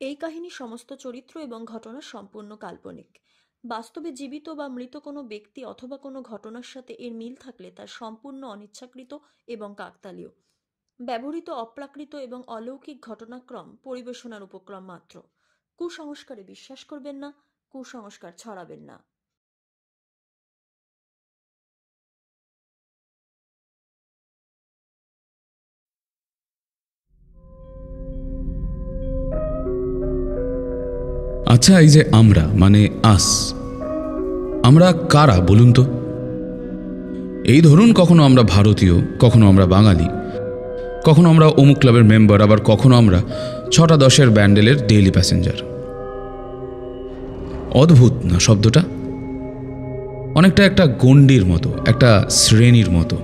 এই কাহিনীর সমস্ত চরিত্র এবং ঘটনা সম্পূর্ণ কাল্পনিক। বাস্তবে জীবিত বা মৃত কোনো ব্যক্তি অথবা কোনো ঘটনার সাথে এর মিল থাকলে তা সম্পূর্ণ অনিচ্ছাকৃত এবং কাকতালীয়। ব্যবহৃত অপ্রাকৃত এবং অলৌকিক ঘটনাক্রম পরিবেশনার উপক্রম মাত্র। কুসংস্কারে বিশ্বাস করবেন না, কুসংস্কার ছড়াবেন না। আচ্ছা, এই যে আমরা মানে আমরা কারা বলুন তো? এই ধরুন, কখনো আমরা ভারতীয়, কখনো আমরা বাঙালি, কখনো আমরা অমুক ক্লাবের মেম্বার, আবার কখনো আমরা 6-10 ব্যান্ডেলের ডেইলি প্যাসেঞ্জার। অদ্ভুত না শব্দটা? অনেকটা একটা গণ্ডির মতো, একটা শ্রেণীর মতো,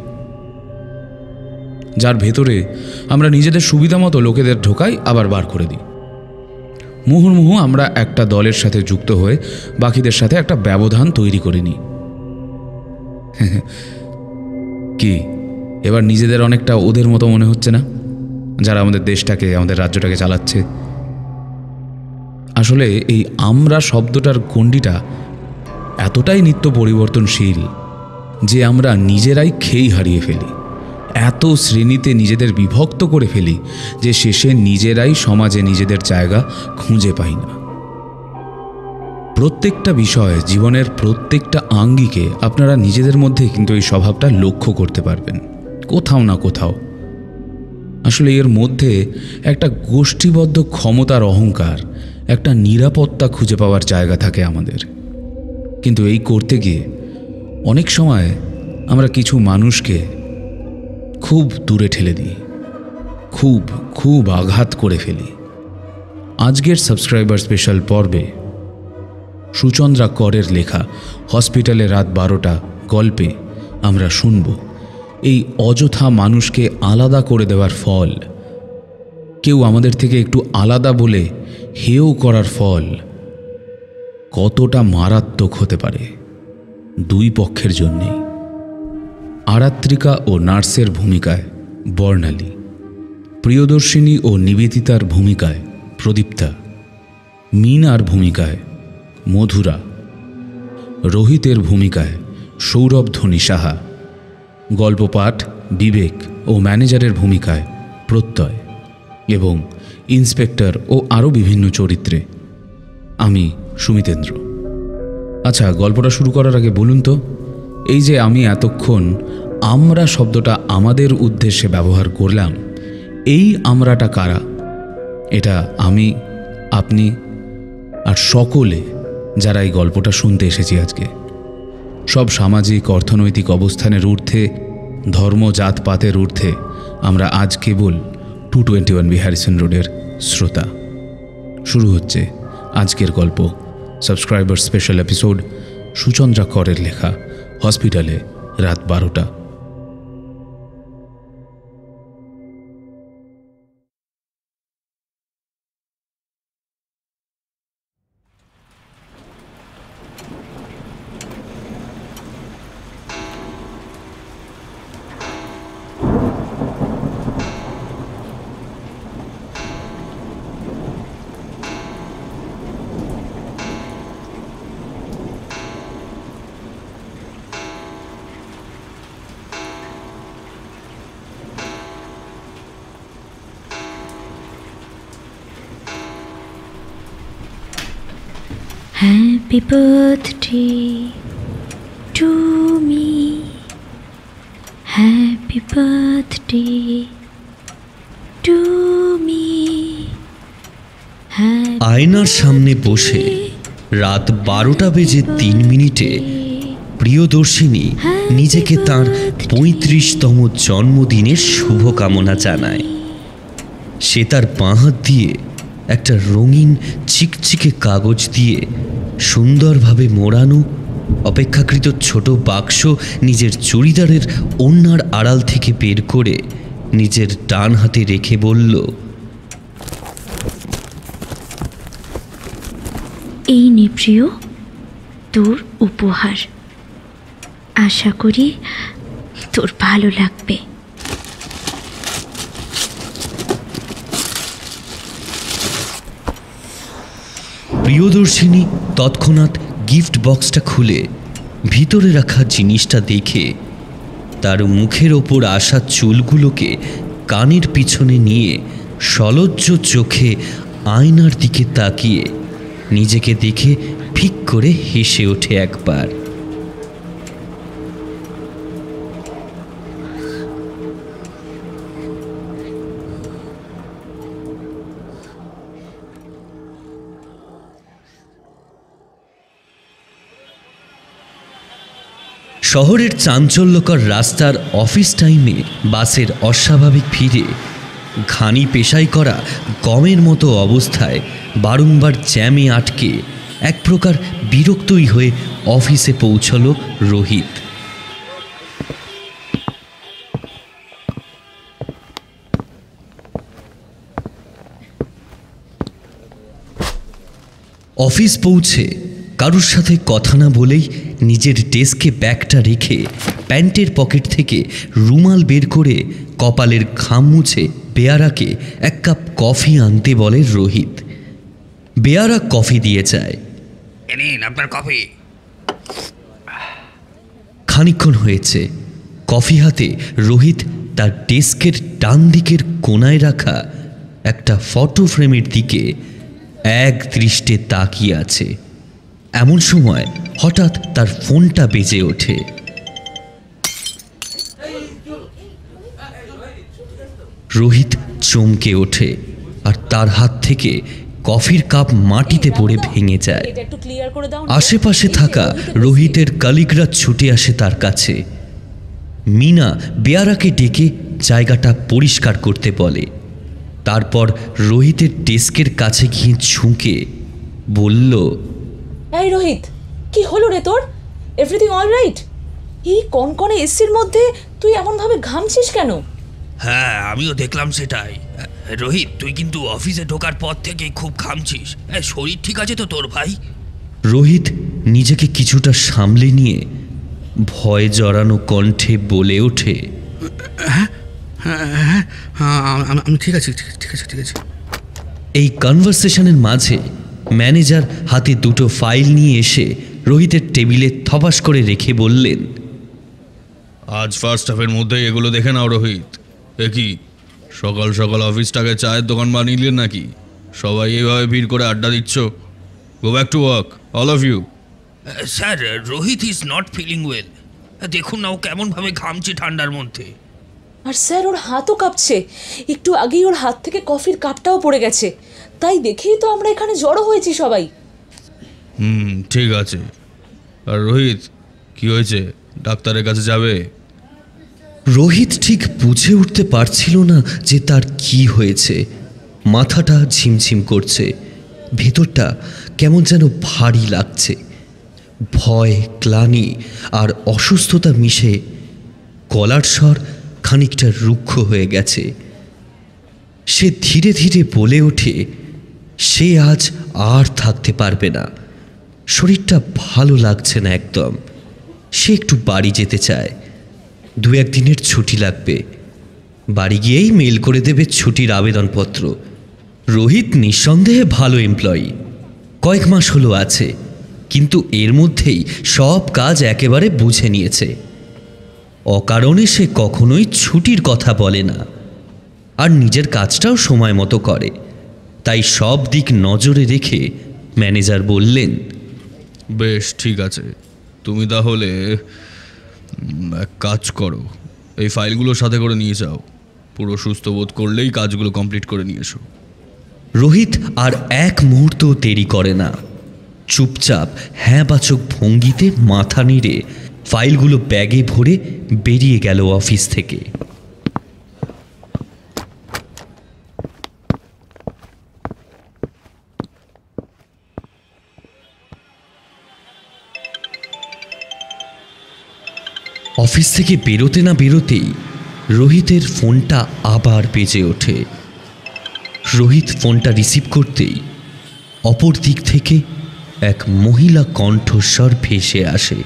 যার ভেতরে আমরা নিজেদের সুবিধা মতো লোকেদের ঢোকাই আবার বার করে দিই। মুহুর্মুহু আমরা একটা দলের সাথে যুক্ত হয়ে বাকিদের সাথে একটা ব্যবধান তৈরি করে নিই। কি এবার নিজেদের অনেকটা ওদের মতো মনে হচ্ছে না, যারা আমাদের দেশটাকে, আমাদের রাজ্যটাকে চালাচ্ছে? আসলে এই আমরা শব্দটার গণ্ডিটা এতটাই নিত্য পরিবর্তনশীল যে আমরা নিজেরাই খেই হারিয়ে ফেলি। এত শ্রেণীতে নিজেদের বিভক্ত করে ফেলি যে শেষে নিজেরাই সমাজে নিজেদের জায়গা খুঁজে পাই না। প্রত্যেকটা বিষয়ে, জীবনের প্রত্যেকটা আঙ্গিকে আপনারা নিজেদের মধ্যে কিন্তু এই স্বভাবটা লক্ষ্য করতে পারবেন কোথাও না কোথাও। আসলে এর মধ্যে একটা গোষ্ঠীবদ্ধ ক্ষমতার অহংকার, একটা নিরাপত্তা খুঁজে পাওয়ার জায়গা থাকে আমাদের। কিন্তু এই করতে গিয়ে অনেক সময় আমরা কিছু মানুষকে খুব দূরে ঠেলে দিই, খুব খুব আঘাত করে ফেলি। আজকের সাবস্ক্রাইবার স্পেশাল পর্বে সুচন্দ্রা করের লেখা হসপিটালে রাত 12টা গল্পে আমরা শুনব এই অযথা মানুষকে আলাদা করে দেওয়ার ফল, কেউ আমাদের থেকে একটু আলাদা বলে হেয় করার ফল কতটা মারাত্মক হতে পারে দুই পক্ষের জন্যেই। আরাত্রিকা ও নার্সের ভূমিকায় বর্ণালী, প্রিয়দর্শিনী ও নিবেদিতার ভূমিকায় প্রদীপ্তা, মিনার ভূমিকায় মধুরা, রোহিতের ভূমিকায় সৌরভ ধনী সাহা, গল্প পাঠ বিবেক ও ম্যানেজারের ভূমিকায় প্রত্যয়, এবং ইন্সপেক্টর ও আরও বিভিন্ন চরিত্রে আমি সুমিতেন্দ্র। আচ্ছা, গল্পটা শুরু করার আগে বলুন তো, এই যে আমি এতক্ষণ আমরা শব্দটা আমাদের উদ্দেশ্যে ব্যবহার করলাম, এই আমরাটা কারা? এটা আমি, আপনি আর সকলে যারা এই গল্পটা শুনতে এসেছি আজকে। সব সামাজিক অর্থনৈতিক অবস্থানের ঊর্ধ্বে, ধর্ম জাতপাতের ঊর্ধ্বে আমরা আজ কেবল 221 হ্যারিসন রোডের শ্রোতা। শুরু হচ্ছে আজকের গল্প, সাবস্ক্রাইবার স্পেশাল এপিসোড, সুচন্দ্রা করের লেখা হসপিটালে রাত 12টা। Happy birthday to me. Happy birthday to me. আয়নার সামনে বসে রাত 12টা বেজে 3 মিনিটে প্রিয়দর্শিনী নিজেকে তার 35তম জন্মদিনের শুভকামনা জানায়। সে তার বাঁ হাত দিয়ে একটা রঙিন চিকচিকে কাগজ দিয়ে সুন্দরভাবে মোড়ানো অপেক্ষাকৃত ছোট বাক্স নিজের চুড়িদারের ওড়নার আড়াল থেকে বের করে নিজের ডান হাতে রেখে বলল, এই নে প্রিয়, তোর উপহার। আশা করি তোর ভালো লাগবে। প্রিয়দর্শিনী তৎক্ষণাৎ গিফট বক্সটা খুলে ভিতরে রাখা জিনিসটা দেখে তার মুখের ওপর আসা চুলগুলোকে কানের পিছনে নিয়ে সলজ্জ চোখে আয়নার দিকে তাকিয়ে নিজেকে দেখে ফিক করে হেসে ওঠে একবার। শহরের চাঞ্চল্যকর রাস্তার অফিস টাইমে বাসের অস্বাভাবিক ভিড়ে ঘানি পেশাই করা গমের মতো অবস্থায় বারংবার জ্যামে আটকে এক প্রকার বিরক্তই হয়ে অফিসে পৌঁছল রোহিত। অফিস পৌঁছে কারুর সাথে কথা না বলেই নিজের ডেস্কে ব্যাগটা রেখে প্যান্টের পকেট থেকে রুমাল বের করে কপালের ঘাম মুছে বেয়ারাকে এক কাপ কফি আনতে বলে রোহিত। বেয়ারা কফি দিয়ে যায়। আপনার কফি। খানিকক্ষণ হয়েছে কফি হাতে রোহিত তার ডেস্কের ডান দিকের কোনায় রাখা একটা ফটো ফ্রেমের দিকে এক দৃষ্টে তাকিয়ে আছে। এমন সময় হঠাৎ তার ফোনটা বেজে ওঠে। রোহিত চমকে ওঠে আর তার হাত থেকে কফির কাপ মাটিতে পড়ে ভেঙে যায়। আশেপাশে থাকা রোহিতের কলিগরা ছুটে আসে তার কাছে। মিনা বেয়ারাকে ডেকে জায়গাটা পরিষ্কার করতে বলে। তারপর রোহিতের ডেস্কের কাছে গিয়ে ঝুঁকে বলল, এই রোহিত, কি হলো রে তোর? Everything all right? এই কনকনে এসির মধ্যে তুই এমনভাবে ঘামছিস কেন? হ্যাঁ, আমিও দেখলাম সেটাই। রোহিত, তুই কিন্তু অফিসে ঢোকার পর থেকে খুব ঘামছিস। শরীর ঠিক আছে তো তোর ভাই? রোহিত নিজেকে কিছুটা সামলে নিয়ে ভয় জড়ানো কণ্ঠে বলে ওঠে, আমি ঠিক আছে, ঠিক আছে। এই কনভারসেশনের মাঝে ম্যানেজার হাতে দুটো ফাইল নিয়ে এসে রোহিতের টেবিলে থপাস করে রেখে বললেন, আজ ফার্স্ট হাফের মধ্যেই এগুলো দেখে নাও রোহিত। এ কি সকাল সকাল অফিসটাকে চায়ের দোকান বানিয়ে দিলেন নাকি? সবাই এইভাবে ভিড় করে আড্ডা দিচ্ছ। Go back to work all of you. Sir, Rohit is not feeling well. দেখুন না ও কেমনভাবে ঘামছে ঠান্ডার মধ্যে। আর স্যার, ওর হাতও কাঁপছে। একটু আগেই ওর হাত থেকে কফির কাপটাও পড়ে গেছে। তাই দেখেই তো আমরা এখানে জড়ো হয়েছি সবাই। ঠিক আছে। আর রোহিত, কি হয়েছে? ডাক্তারের কাছে যাবে? রোহিত ঠিক বুঝে উঠতে পারছিল না যে তার কি হয়েছে। মাথাটা ঝিমঝিম করছে, ভেতরটা কেমন যেন ভারী লাগছে। ভয়, গ্লানি আর অসুস্থতা মিশে গলার স্বর খানিকটা রুক্ষ হয়ে গেছে। সে ধীরে ধীরে বলে ওঠে সে আজ আর থাকতে পারবে না। শরীরটা ভালো লাগছে না একদম। সে একটু বাড়ি যেতে চায়। 2-1 দিনের ছুটি লাগবে। বাড়ি গিয়েই মেল করে দেবে ছুটির আবেদনপত্র। রোহিত নিঃসন্দেহে ভালো এমপ্লয়ি, কয়েক মাস হলো আছে, কিন্তু এর মধ্যেই সব কাজ একেবারে বুঝে নিয়েছে। অকারণে সে কখনোই ছুটির কথা বলে না, আর নিজের কাজটাও সময় মতো করে। তাই সব দিক নজরে রেখে ম্যানেজার বললেন, বেশ, ঠিক আছে। তুমি তাহলে এক কাজ করো, এই ফাইলগুলো সাথে করে নিয়ে যাও। পুরো সুস্থ বোধ করলেই কাজগুলো কমপ্লিট করে নিয়ে এসো। রোহিত আর এক মুহূর্ত দেরি করে না। চুপচাপ হ্যাঁবাচক ভঙ্গিতে মাথা নেড়ে ফাইলগুলো ব্যাগে ভরে বেরিয়ে গেল অফিস থেকে। অফিস থেকে বেরোতে না বেরোতেই রোহিতের ফোনটা আবার বেজে ওঠে। রোহিত ফোনটা রিসিভ করতেই অপর দিক থেকে এক মহিলা কণ্ঠস্বর ভেসে আসে।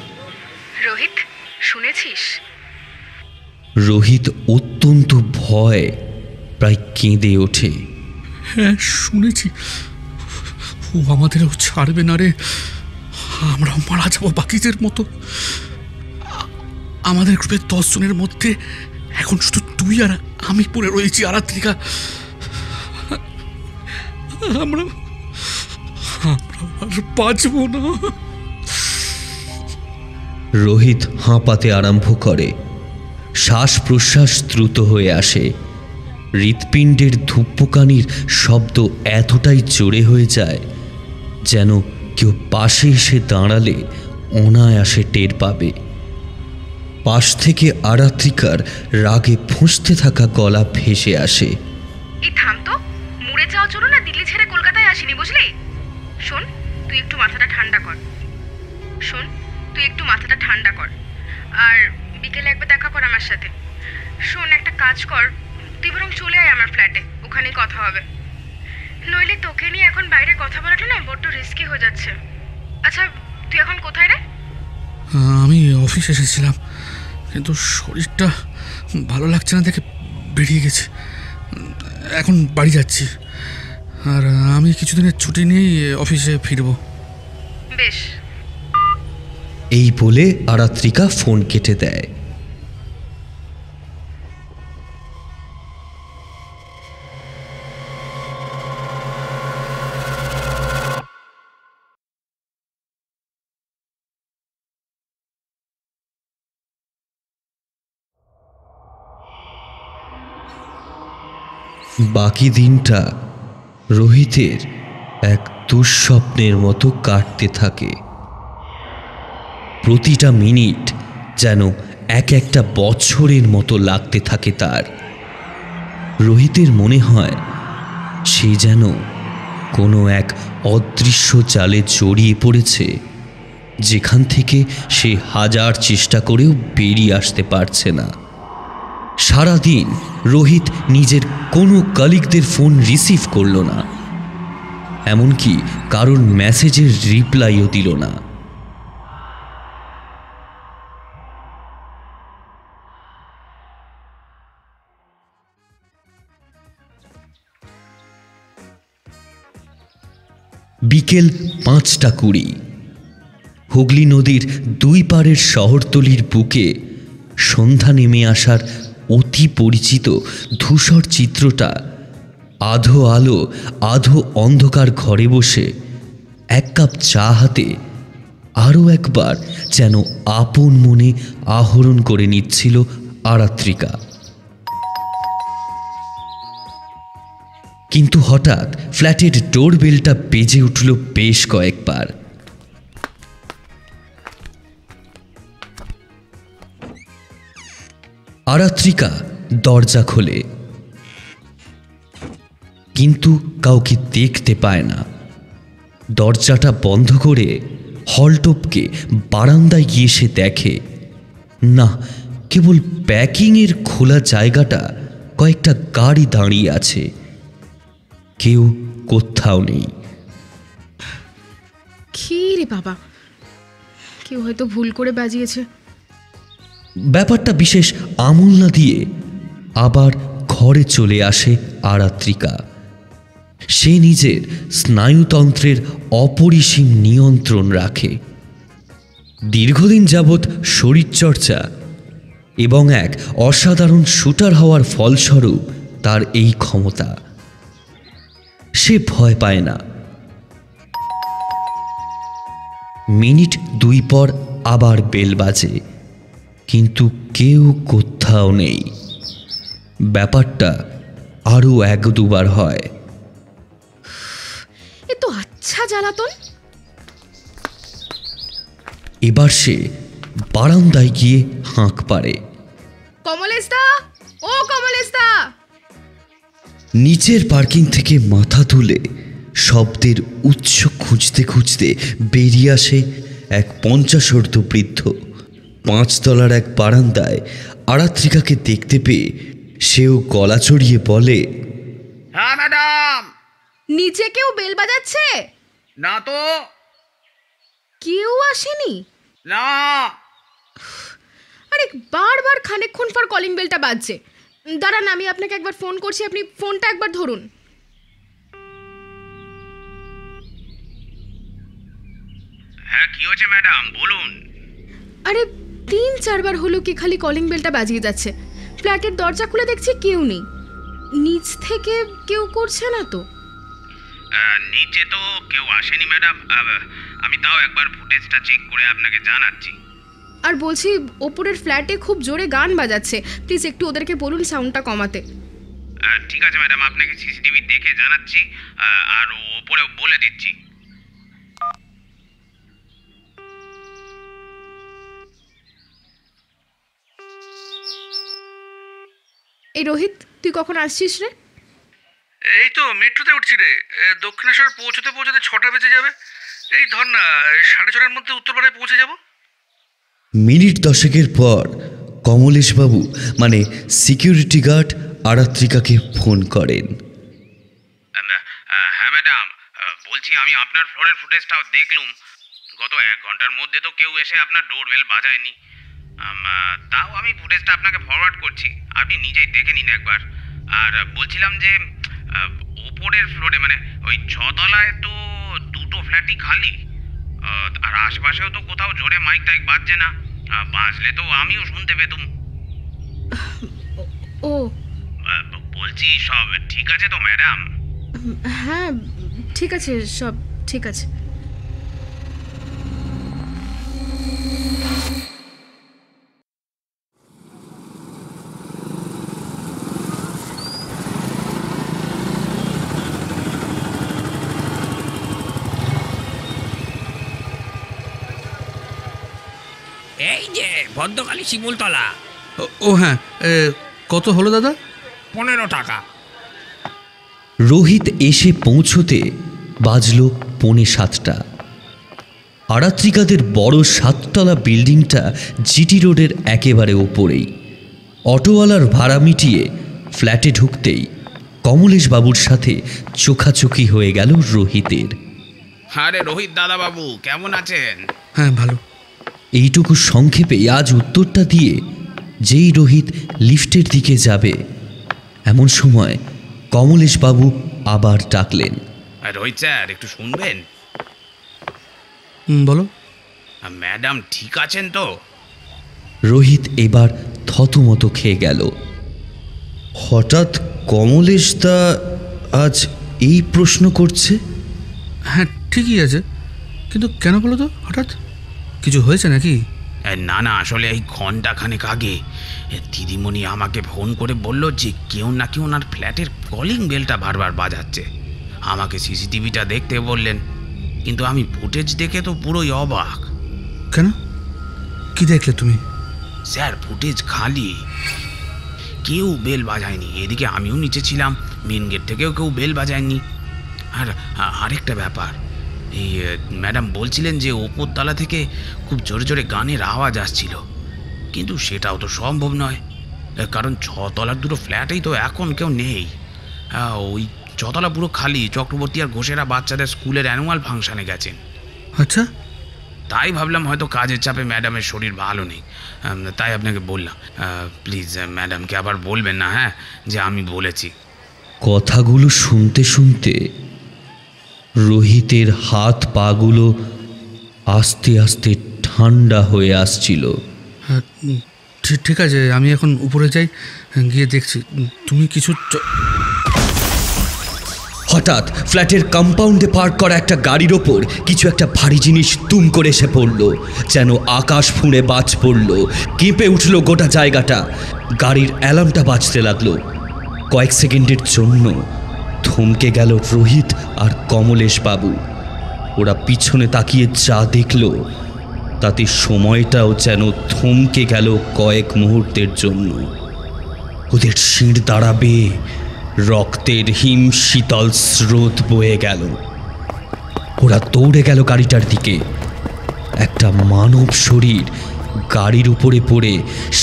রোহিত, শুনেছিস? রোহিত অত্যন্ত ভয় প্রায় কেঁদে ওঠে। হ্যাঁ, শুনেছি। ও ও আমাদেরও ছাড়বে না রে। আমরা মারা যাবো বাকিদের মতো। আমাদের গ্রুপের 10 জনের মধ্যে এখন শুধু তুই আর আমি পড়ে রয়েছি আরাত্রিকা। আমরা আর বাঁচবো না। রোহিত হাঁপাতে আরম্ভ করে। শ্বাস প্রশ্বাস দ্রুত হয়ে আসে। হৃৎপিণ্ডের ধূপকানির শব্দ এতটাই জোরে হয়ে যায় যেন কেউ পাশে এসে দাঁড়ালে অনায়াসে টের পাবে। পাশ থেকে আরাত্রিকার রাগে ফুঁসতে থাকা গলা ভেসে আসে। এই থাম তো, মুড়ে যাওয়ার জন্য না দিল্লি ছেড়ে কলকাতায় আসিনি, বুঝলি? শোন, তুই একটু মাথাটা ঠান্ডা কর। আর বিকেলে একবার দেখা কর আমার সাথে। শোন, একটা কাজ কর, তুই বরং চলে আয় আমার ফ্ল্যাটে, ওখানেই কথা হবে। নইলে তোকে নিয়ে এখন বাইরে কথা বলাটা না বড্ড রিস্কি হয়ে যাচ্ছে। আচ্ছা, তুই এখন কোথায় রে? আমি অফিসে এসেছিলাম, কিন্তু শরীরটা ভালো লাগছে না দেখে বেরিয়ে গেছে। এখন বাড়ি যাচ্ছি, আর আমি কিছুদিনের ছুটি নিয়েই অফিসে ফিরব। বেশ। এই বলে আরাত্রিকা ফোন কেটে দেয়। বাকি দিনটা রোহিতের এক দুঃস্বপ্নের মতো কাটতে থাকে। প্রতিটা মিনিট যেন এক একটা বছরের মতো লাগতে থাকে তার। রোহিতের মনে হয় সে যেন কোনো এক অদৃশ্য জালে জড়িয়ে পড়েছে, যেখান থেকে সে হাজার চেষ্টা করেও বেরিয়ে আসতে পারছে না। সারাদিন রোহিত নিজের কোনো কলিগদের ফোন রিসিভ করল না, এমনকি কারোর মেসেজের রিপ্লাইও দিল না। বিকেল 5:20। হুগলি নদীর দুই পাড়ের শহরতলির বুকে সন্ধ্যা নেমে আসার অতি পরিচিত ধূসর চিত্রটা আধো আলো আধো অন্ধকার ঘরে বসে এক কাপ চা হাতে আরও একবার যেন আপন মনে আহরণ করে নিচ্ছিল আরাত্রিকা। কিন্তু হঠাৎ ফ্ল্যাটের ডোরবেলটা বেজে উঠল বেশ কয়েকবার। আরাত্রিকা দরজা খোলে, কিন্তু কাউকে দেখতে পায় না। দরজাটা বন্ধ করে হলটপকে বারান্দায় গিয়ে সে দেখে, না, কেবল প্যাকিংয়ের খোলা জায়গাটা কয়েকটা গাড়ি দাঁড়িয়ে আছে, কেউ কোথাও নেই। কি রে বাবা, কেউ হয়তো ভুল করে বাজিয়েছে। ব্যাপারটা বিশেষ আমল না দিয়ে আবার ঘরে চলে আসে আরাত্রিকা। সে নিজের স্নায়ুতন্ত্রের অপরিসীম নিয়ন্ত্রণ রাখে। দীর্ঘদিন যাবৎ শরীরচর্চা এবং এক অসাধারণ শুটার হওয়ার ফলস্বরূপ তার এই ক্ষমতা। সে ভয় পায় না। মিনিট 2 পর আবার বেল বাজে, কিন্তু কেউ কোথাও নেই। ব্যাপারটা আরও 1-2 হয়। এ তো আচ্ছা জ্বালাতন। এবার সে বারান্দায় গিয়ে হাঁক পাড়ে, কমলেশদা, ও কমলেশদা। নিচের পার্কিং থেকে মাথা তুলে শব্দের উৎস খুঁজতে খুঁজতে বেরিয়ে আসে এক 50 বৃদ্ধ। 5 তলার এক বারান্দায় আরাত্রিকাকে দেখতে পেয়ে সেও গলা চড়িয়ে বলে, হ্যাঁ ম্যাডাম। নিচে কেউ বেল বাজাচ্ছে? না তো। কেউ আসেনি? না। আরে বারবার খানিকক্ষণ পর কলিং বেলটা বাজছে। দাঁড়ান, আমি আপনাকে একবার ফোন করছি, আপনি ফোনটা একবার ধরুন। হ্যাঁ কি হয়েছে ম্যাডাম বলুন। আরে 3-4 বার হলো কি খালি কলিং বেলটা বাজিয়ে যাচ্ছে। ফ্ল্যাটের দরজা খুলে দেখছি কেউ নেই। নিচ থেকে কেউ করছে না তো? নিচে তো কেউ আসেনি ম্যাডাম, আমি তাও একবার ফুটেজটা চেক করে আপনাকে জানাচ্ছি। আর বলছি ওপরের ফ্ল্যাটে খুব জোরে গান বাজাচ্ছে, প্লিজ একটু ওদেরকে বলুন সাউন্ডটা কমাতে। ঠিক আছে ম্যাডাম, আপনাকে সিসিটিভি দেখে জানাচ্ছি আর ওপরেও বলে দিচ্ছি। এই রোহিত, তুই কখন আসছিস রে? এই তো মেট্রোতে উঠছি রে। দক্ষিণেশ্বর পৌঁছতে 6টা বেজে যাবে। এই ধর না 6:30-এর মধ্যে উত্তরপাড়ায় পৌঁছে যাব। মিনিট 10 পর কমলেশবাবু মানে সিকিউরিটি গার্ড আরাত্রিকাকে ফোন করেন। হ্যাঁ ম্যাডাম, বলছি আমি আপনার ফ্লোরের ফুটেজটাও দেখলুম। গত 1 ঘন্টার মধ্যে তো কেউ এসে আপনার ডোরবেল বাজায়নি। তাও আমি ফুটেজটা আপনাকে ফরওয়ার্ড করছি, আপনি নিজেই দেখে নিন একবার। আর বলছিলাম যে ওপরের ফ্লোরে মানে ওই 6 তলায় তো 2টো ফ্ল্যাটই খালি, আর আশেপাশেও তো কোথাও জোরে মাইক টাইক বাজছে না। বাজলে তো আমিও শুনতে পেতুম। ও বলছি সব ঠিক আছে তো ম্যাডাম? হ্যাঁ ঠিক আছে, সব ঠিক আছে। এই যে ভদ্রকালী শিমুলতলা। ও হ্যাঁ, কত হলো দাদা? 15 টাকা। রোহিত এসে পৌঁছতে বাজল 6:45। আরাত্রিকাদের বড় 7তলা বিল্ডিংটা জিটি রোডের একেবারে ওপরেই। অটোওয়ালার ভাড়া মিটিয়ে ফ্ল্যাটে ঢুকতেই কমলেশবাবুর সাথে চোখাচোখি হয়ে গেল রোহিতের। আরে রোহিত দাদা বাবু, কেমন আছেন? হ্যাঁ ভালো। এইটুকু সংক্ষেপে আজ উত্তরটা দিয়ে যেই রোহিত লিফটের দিকে যাবে এমন সময় কমলেশবাবু আবার ডাকলেন। রোহিত স্যার একটু শুনবেন? বলো। ম্যাডাম ঠিক আছেন তো? রোহিত এবার থতমত খেয়ে গেল। হঠাৎ কমলেশদা আজ এই প্রশ্ন করছে? হ্যাঁ ঠিকই আছে, কিন্তু কেন বলো তো হঠাৎ? কিছু হয়েছে নাকি? না না, আসলে এই ঘন্টাখানেক আগে দিদিমণি আমাকে ফোন করে বলল যে কেউ নাকি ওনার ফ্ল্যাটের কলিং বেলটা বারবার বাজাচ্ছে। আমাকে সিসিটিভিটা দেখতে বললেন, কিন্তু আমি ফুটেজ দেখে তো পুরোই অবাক। কেন, কি দেখলে তুমি? স্যার ফুটেজ খালি, কেউ বেল বাজায়নি। এদিকে আমিও নিচে ছিলাম, মেন গেট থেকেও কেউ বেল বাজায়নি। আর আরেকটা ব্যাপার, এই ম্যাডাম বলছিলেন যে ওপরতলা থেকে খুব জোরে জোরে গানের আওয়াজ আসছিল, কিন্তু সেটাও তো সম্ভব নয়, কারণ 6 তলার 2টো ফ্ল্যাটেই তো এখন কেউ নেই। ওই 6 তলা পুরো খালি। চক্রবর্তী আর ঘোষেরা বাচ্চাদের স্কুলের অ্যানুয়াল ফাংশানে গেছেন। আচ্ছা, তাই ভাবলাম হয়তো কাজের চাপে ম্যাডামের শরীর ভালো নেই, তাই আপনাকে বললাম। প্লিজ ম্যাডামকে আবার বলবেন না, হ্যাঁ, যে আমি বলেছি। কথাগুলো শুনতে শুনতে রোহিতের হাত পাগুলো আস্তে আস্তে ঠান্ডা হয়ে আসছিল। হ্যাঁ ঠিক আছে, আমি এখন উপরে যাই, গিয়ে দেখছি। তুমি কিছু হঠাৎ ফ্ল্যাটের কম্পাউন্ডে পার্ক করা একটা গাড়ির ওপর কিছু একটা ভারী জিনিস তুম করে এসে পড়ল, যেন আকাশ ফুঁড়ে বাজ পড়ল। কেঁপে উঠল গোটা জায়গাটা। গাড়ির অ্যালার্মটা বাজতে লাগলো। কয়েক সেকেন্ডের জন্য থমকে গেল রোহিত আর কমলেশবাবু। ওরা পিছনে তাকিয়ে যা দেখল তাতে সময়টাও যেন থমকে গেল কয়েক মুহূর্তের জন্য। ওদের শির দাঁড়াবে, রক্তের হিম শীতল স্রোত বয়ে গেল। ওরা দৌড়ে গেল গাড়িটার দিকে। একটা মানব শরীর গাড়ির উপরে পড়ে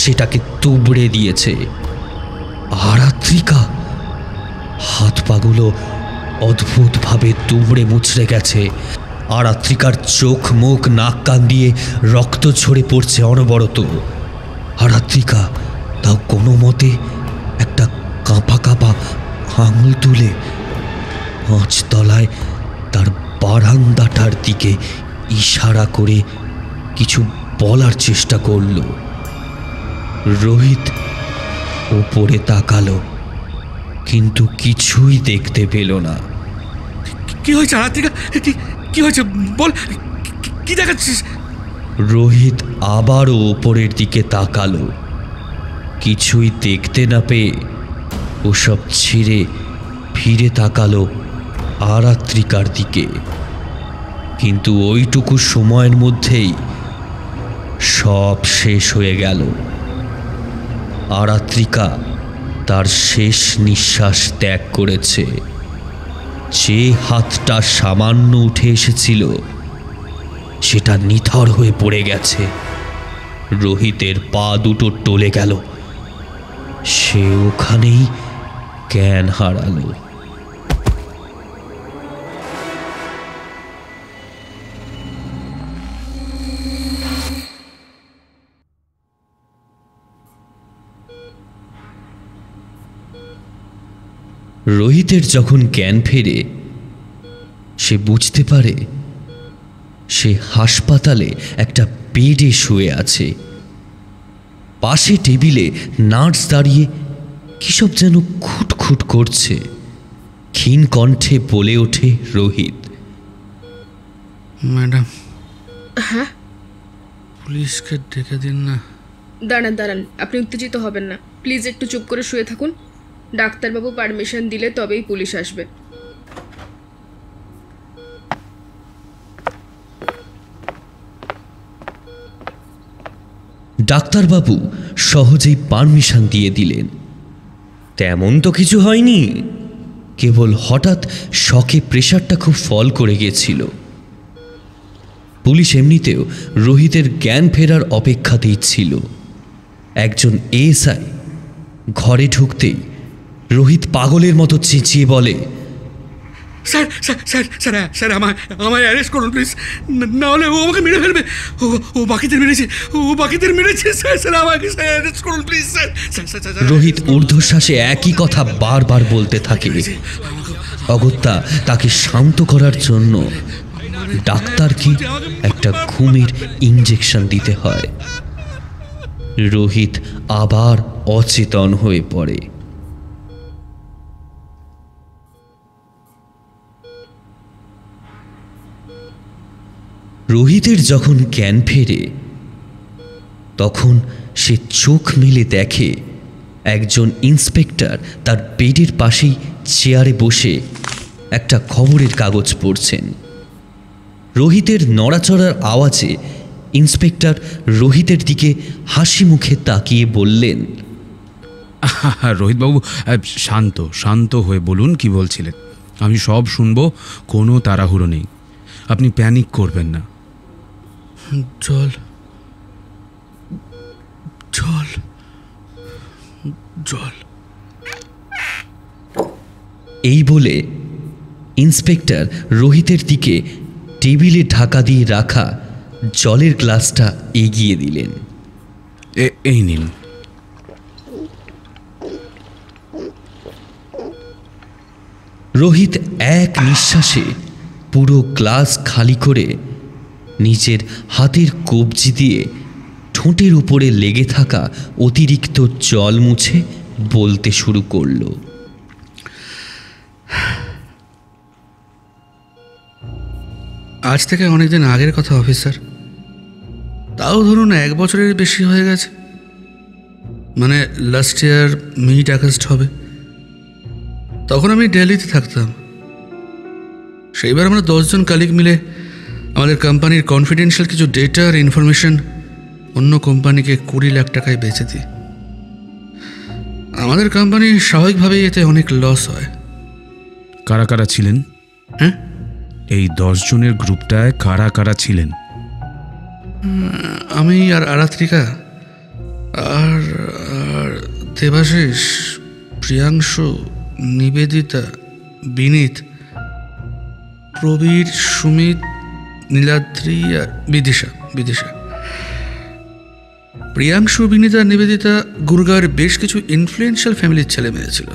সেটাকে তুবড়ে দিয়েছে। আরাত্রিকা। হাত পাগুলো অদ্ভুতভাবে তুবড়ে মুচড়ে গেছে। আরাত্রিকার চোখ, মুখ, নাক, কান দিয়ে রক্ত ঝরে পড়ছে অনবরত। আরাত্রিকা তাও কোনো মতে একটা কাঁপা কাঁপা আঙুল তুলে 5 তলায় তার বারান্দাটার দিকে ইশারা করে কিছু বলার চেষ্টা করল। রোহিত ওপরে তাকালো, কিন্তু কিছুই দেখতে পেল না। কি হয়েছে আরাত্রিকা? কি হয়েছে বল, কি দেখাচ্ছিস? রোহিত আবারও ওপরের দিকে তাকালো। কিছুই দেখতে না পেয়ে ওসব ছেড়ে ফিরে তাকালো আরাত্রিকার দিকে। কিন্তু ওইটুকু সময়ের মধ্যেই সব শেষ হয়ে গেল। আরাত্রিকা তার শেষ নিঃশ্বাস ত্যাগ করেছে। যে হাতটা সামান্য উঠে এসেছিল সেটা নিথর হয়ে পড়ে গেছে। রোহিতের পা দুটো টলে গেল। সে ওখানেই জ্ঞান হারালো। রোহিতের যখন জ্ঞান ফেরে, সে বুঝতে পারে সে হাসপাতালে একটা বেডে শুয়ে আছে। পাশে টেবিলে নার্স দাঁড়িয়ে কিসব যেন খুটখুট করছে। ক্ষীণ কণ্ঠে বলে ওঠে রোহিত, ম্যাডাম, হ্যাঁ পুলিশকে ডেকে দিন না। দাঁড়ান, আপনি উত্তেজিত হবেন না, প্লিজ একটু চুপ করে শুয়ে থাকুন। ডাক্তারবাবু পারমিশন দিলে তবেই পুলিশ আসবে। ডাক্তারবাবু সহজেই পারমিশন দিয়ে দিলেন। তেমন তো কিছু হয়নি, কেবল হঠাৎ শকে প্রেশারটা খুব ফল করে গিয়েছিল। পুলিশ এমনিতেও রোহিতের জ্ঞান ফেরার অপেক্ষাতেই ছিল। একজন এএসআই ঘরে ঢুকতেই রোহিত পাগলের মতো চেঁচিয়ে বলে, sir sir sir sir sir আমায় অ্যারেস্ট করুন প্লিজ, না হলে ও আমাকে মেরে ফেলবে। ও বাকিদের মেরেছে স্যার, স্যার আমাকে অ্যারেস্ট করুন প্লিজ স্যার। রোহিত ঊর্ধ্বশ্বাসে একই কথা বারবার বলতে থাকে। অগত্যা তাকে শান্ত করার জন্য ডাক্তারকে একটা ঘুমের ইঞ্জেকশন দিতে হয়। রোহিত আবার অচেতন হয়ে পড়ে। রোহিতের যখন জ্ঞান ফেরে, তখন সে চোখ মেলে দেখে একজন ইন্সপেক্টর তার বেডের পাশেই চেয়ারে বসে একটা খবরের কাগজ পড়ছেন। রোহিতের নড়াচড়ার আওয়াজে ইন্সপেক্টর রোহিতের দিকে হাসি মুখে তাকিয়ে বললেন, রোহিতবাবু, শান্ত হয়ে বলুন কি বলছিলেন। আমি সব শুনবো, কোনো তাড়াহুড়ো নেই, আপনি প্যানিক করবেন না। জল জল জল। এই বলে ইন্সপেক্টর রোহিতের দিকে টেবিলে ঢাকা দিয়ে রাখা জলের গ্লাসটা এগিয়ে দিলেন। এই নিন। রোহিত এক নিঃশ্বাসে পুরো গ্লাস খালি করে নিজের হাতের কবজি দিয়ে ঠোঁটের উপরে লেগে থাকা অতিরিক্ত জল মুছে বলতে শুরু করল, আজ থেকে অনেকদিন আগের কথা অফিসার, তাও ধরুন 1 বছরের বেশি হয়ে গেছে। মানে লাস্ট ইয়ার মিড আগস্ট হবে। তখন আমি দিল্লিতে থাকতাম। সেইবার আমরা 10 জন কালিগ মিলে আমাদের কোম্পানির কনফিডেন্সিয়াল কিছু ডেটা আর ইনফরমেশন অন্য কোম্পানিকে 20 লাখ টাকায় বেচে দিই। আমাদের কোম্পানি স্বাভাবিকভাবেই এতে অনেক লস হয়। কারা কারা ছিলেন? হ্যাঁ, এই 10 জনের গ্রুপটায় কারা কারা ছিলেন? আমি আর আরাত্রিকা আর দেবাশিস, প্রিয়াংশু, নিবেদিতা, বিনীত, প্রবীর, সুমিত, নীলাদ্রি আর বিদিশা। প্রিয়াংশু, বিনীতা, নিবেদিতা গুরগাঁওয়ের বেশ কিছু ইনফ্লুয়েন্সিয়াল ফ্যামিলির ছেলে মেয়ে ছিল।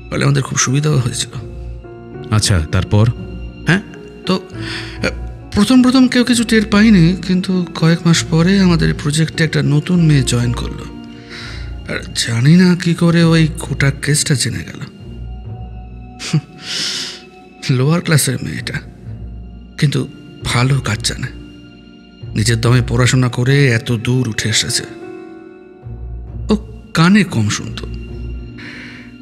ফলে আমাদের খুব সুবিধাও হয়েছিল। আচ্ছা, তারপর? হ্যাঁ, তো প্রথম প্রথম কেউ কিছু টের পাইনি, কিন্তু কয়েক মাস পরে আমাদের প্রজেক্টে একটা নতুন মেয়ে জয়েন করলো। আর জানি না কি করে ওই গোটা কেসটা জেনে গেল। লোয়ার ক্লাসের মেয়েটা, কিন্তু ভালো কাজ জানে, নিজের দমে পড়াশোনা করে এত দূর উঠে এসেছে। ও কানে কম শুনত,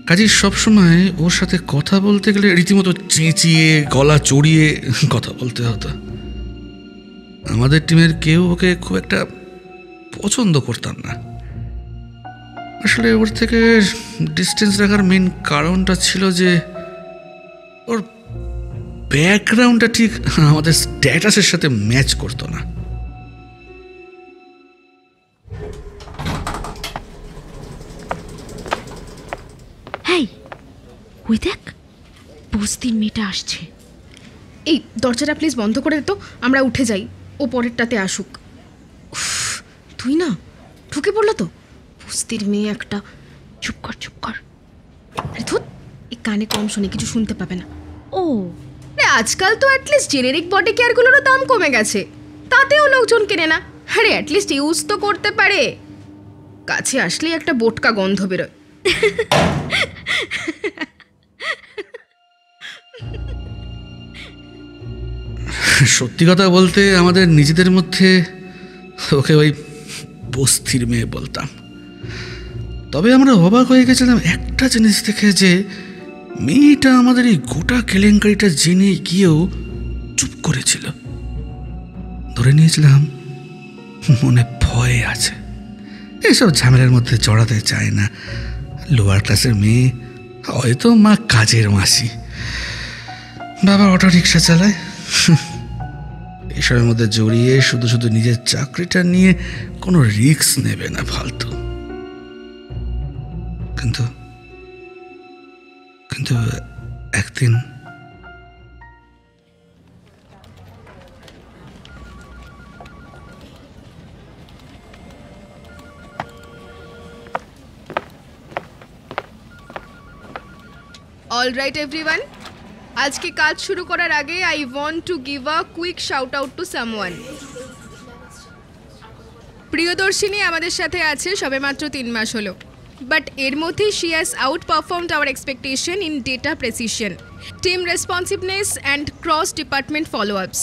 কাজেই সবসময় ওর সাথে কথা বলতে গেলে রীতিমতো চেঁচিয়ে গলা চড়িয়ে কথা বলতে হতো। আমাদের টিমের কেউ ওকে খুব একটা পছন্দ করতাম না। আসলে ওর থেকে ডিস্টেন্স রাখার মেন কারণটা ছিল যে ওর ব্যাকগ্রাউন্ডটা ঠিক আমাদের স্ট্যাটাসের সাথে ম্যাচ করতো না। হেই, ওই দেখ, বস্তির মেয়েটা আসছে। এই দরজাটা প্লিজ বন্ধ করে দে তো, আমরা উঠে যাই, ও পরেরটাতে আসুক। উফ, তুই না ঢুকে পড়লো তো, বস্তির মেয়ে একটা। চুপ কর, চুপ কর। আরে ধুত, এই কানে কম শুনে কিছু শুনতে পাবে না। ও আজকাল তো অ্যাটলিস্ট জেনেরিক বডি কেয়ারগুলোরও দাম কমে গেছে, তাতেও লোকজন কেনে না। আরে অ্যাটলিস্ট ইউজ তো করতে পারে। কাছে আসলেই একটা বোটকা গন্ধ বেরোয়। সত্যি কথা বলতে আমাদের নিজেদের মধ্যে ওকে ওই বস্তির মেয়ে বলতাম। তবে আমরা অবাক হয়ে গেছিলাম একটা জিনিস দেখে, যে মেয়েটা আমাদের এই গোটা কেলেঙ্কারিটা জেনে গিয়েও চুপ করেছিল। ধরে নিয়েছিলাম মনে ভয় আছে, এসব ঝামেলার মধ্যে জড়াতে চায় না। লোয়ার ক্লাসের মেয়ে, হয়তো মা কাজের মাসি, বাবা অটো রিক্সা চালায়। এসবের মধ্যে জড়িয়ে শুধু শুধু নিজের চাকরিটা নিয়ে কোনো রিস্ক নেবে না ফালতু। কিন্তু কিন্তু একদিন অলরাইট এভরিওয়ান, আজকে কাজ শুরু করার আগে I want to give a quick shout out to someone. Priyadarshini আমাদের সাথে আছে সবেমাত্র 3 মাস হলো, বাট এর মধ্যে she has outperformed our expectation in data precision, team responsiveness and cross department follow ups.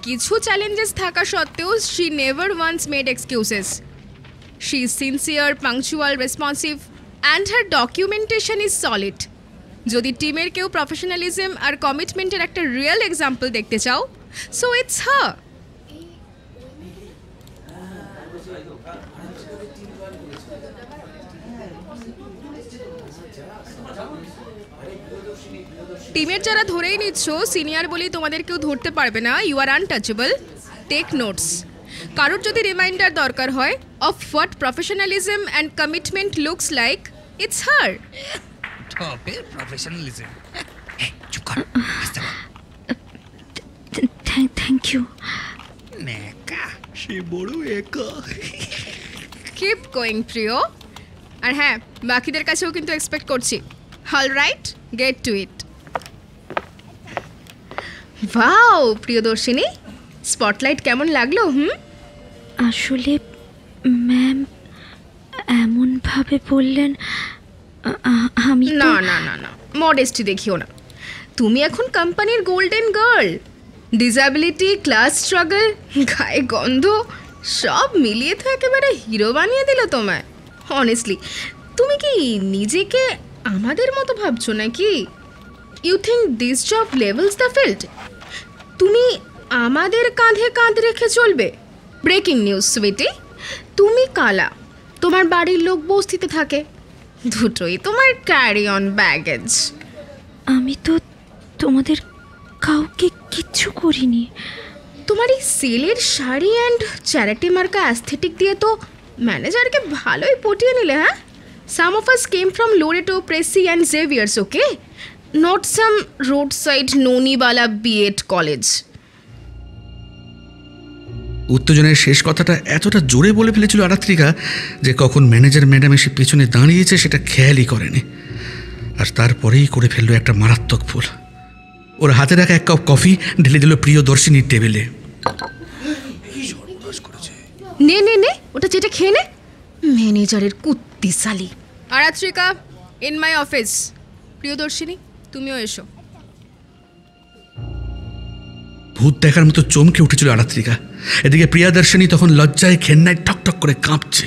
কিছু চ্যালেঞ্জেস থাকা সত্ত্বেও she never once made excuses. She is sincere, punctual, responsive and her documentation is solid. যদি টিমের কেউ professionalism আর কমিটমেন্টের একটা real example দেখতে চাও, so it's হার। টিমের যারা ধরেই নিচ্ছ সিনিয়র বলেই তোমাদের কেউ ধরতে পারবে না, you are untouchable. Take notes. কারোর যদি রিমাইন্ডার দরকার হয় of what professionalism and commitment looks like, it's her. Professionalism. চুপ কর, আসতে বল। Thank you. নেকা, সে বড় একা। কিপ গোয়িং প্রিয়। আর হ্যাঁ, বাকিদের কাছেও কিন্তু এক্সপেক্ট করছি। অলরাইট, গেট টু ইট। ওয়াও প্রিয়দর্শিনী, স্পটলাইট কেমন লাগলো? আসলে ম্যাম এমনভাবে বললেন, আমি না না না না, মডেস্টি দেখিও না। তুমি এখন কোম্পানির golden girl. Disability, class struggle, গায়ে গন্ধ সব মিলিয়ে তো একেবারে হিরো বানিয়ে দিল তোমায়। অনেস্টলি, তুমি কি নিজেকে আমাদের মতো ভাবছো নাকি? You think this job levels the field? তুমি আমাদের কাঁধে কাঁধ রেখে চলবে? ব্রেকিং নিউজ সুইটি, তুমি কালা, তোমার বাড়ির লোক বস্তিতে থাকে, দুটোই তোমার ক্যারি অন ব্যাগেজ। আমি তো তোমাদের কাউকে কিচ্ছু করিনি। তোমার এই সেলের শাড়ি অ্যান্ড চ্যারিটি মার্কা অ্যাস্থেটিক দিয়ে তো ম্যানেজারকে ভালোই পটিয়ে নিলে। হ্যাঁ, some of us came from Loreto, Presi and Xavier's, okay? Not some road side Nonibala BEd college. উত্তেজনের শেষ কথাটা এতটা জোরে বলে ফেলেছিল আরাত্রিকা যে কখন ম্যানেজার ম্যাডাম এসে পেছনে দাঁড়িয়েছে সেটা খেয়ালই করেনি। আর তারপরেই করে ফেললো একটা মারাত্মক ভুল। ওর হাতে রাখা এক কাপ কফি ঢেলে দিল প্রিয়দর্শিনীর টেবিলে। নে নে নে, ওটা যেটা খেয়ে নে। ম্যানেজারের কুত্তি শালি। Aratrika, in my office. Priyadarshini, তুমিও এসো। ভূত দেখার মতো চমকে উঠেছিল আরাত্রিকা। এদিকে প্রিয়দর্শিনী তখন লজ্জায় ঘেন্নায় ঠকঠক করে কাঁপছে।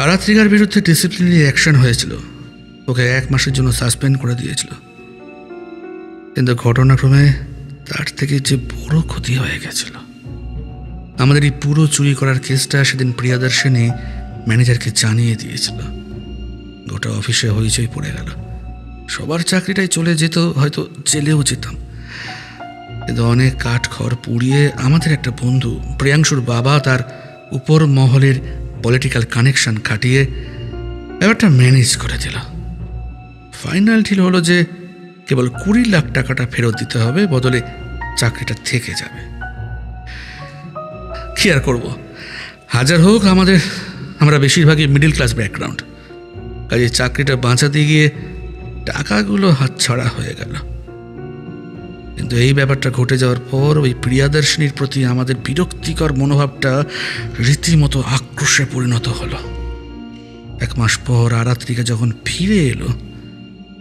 আরাত্রিকার বিরুদ্ধে ডিসিপ্লিনারি অ্যাকশন হয়েছিল, ওকে 1 মাসের জন্য সাসপেন্ড করে দিয়েছিল। কিন্তু ঘটনাক্রমে তার থেকে যে বড় ক্ষতি হয়ে গেছিল। আমাদের এই পুরো চুরি করার কেসটা সেদিন প্রিয়দর্শিনী ম্যানেজারকে জানিয়ে দিয়েছিল। গোটা অফিসে হইচই পড়ে গেল। সবার চাকরিটাই চলে যেত, হয়তো জেলেও যেতাম। কিন্তু অনেক কাঠ খড় পুড়িয়ে আমাদের একটা বন্ধু প্রিয়াংশুর বাবা তার উপর মহলের পলিটিক্যাল কানেকশন খাটিয়ে ব্যাপারটা ম্যানেজ করে দিল। ফাইনাল ডিল হলো যে কেবল 20 লাখ টাকাটা ফেরত দিতে হবে, বদলে চাকরিটা থেকে যাবে। কি আর করবো, হাজার হোক আমরা বেশিরভাগই মিডল ক্লাস ব্যাকগ্রাউন্ড, কাজে চাকরিটা বাঁচাতে গিয়ে টাকাগুলো হাতছাড়া হয়ে গেল। কিন্তু এই ব্যাপারটা ঘটে যাওয়ার পর ওই প্রিয়দর্শিনীর প্রতি আমাদের বিরক্তিকর মনোভাবটা রীতিমতো আক্রোশে পরিণত হলো। 1 মাস পর আরাত্রিকা যখন ফিরে এলো,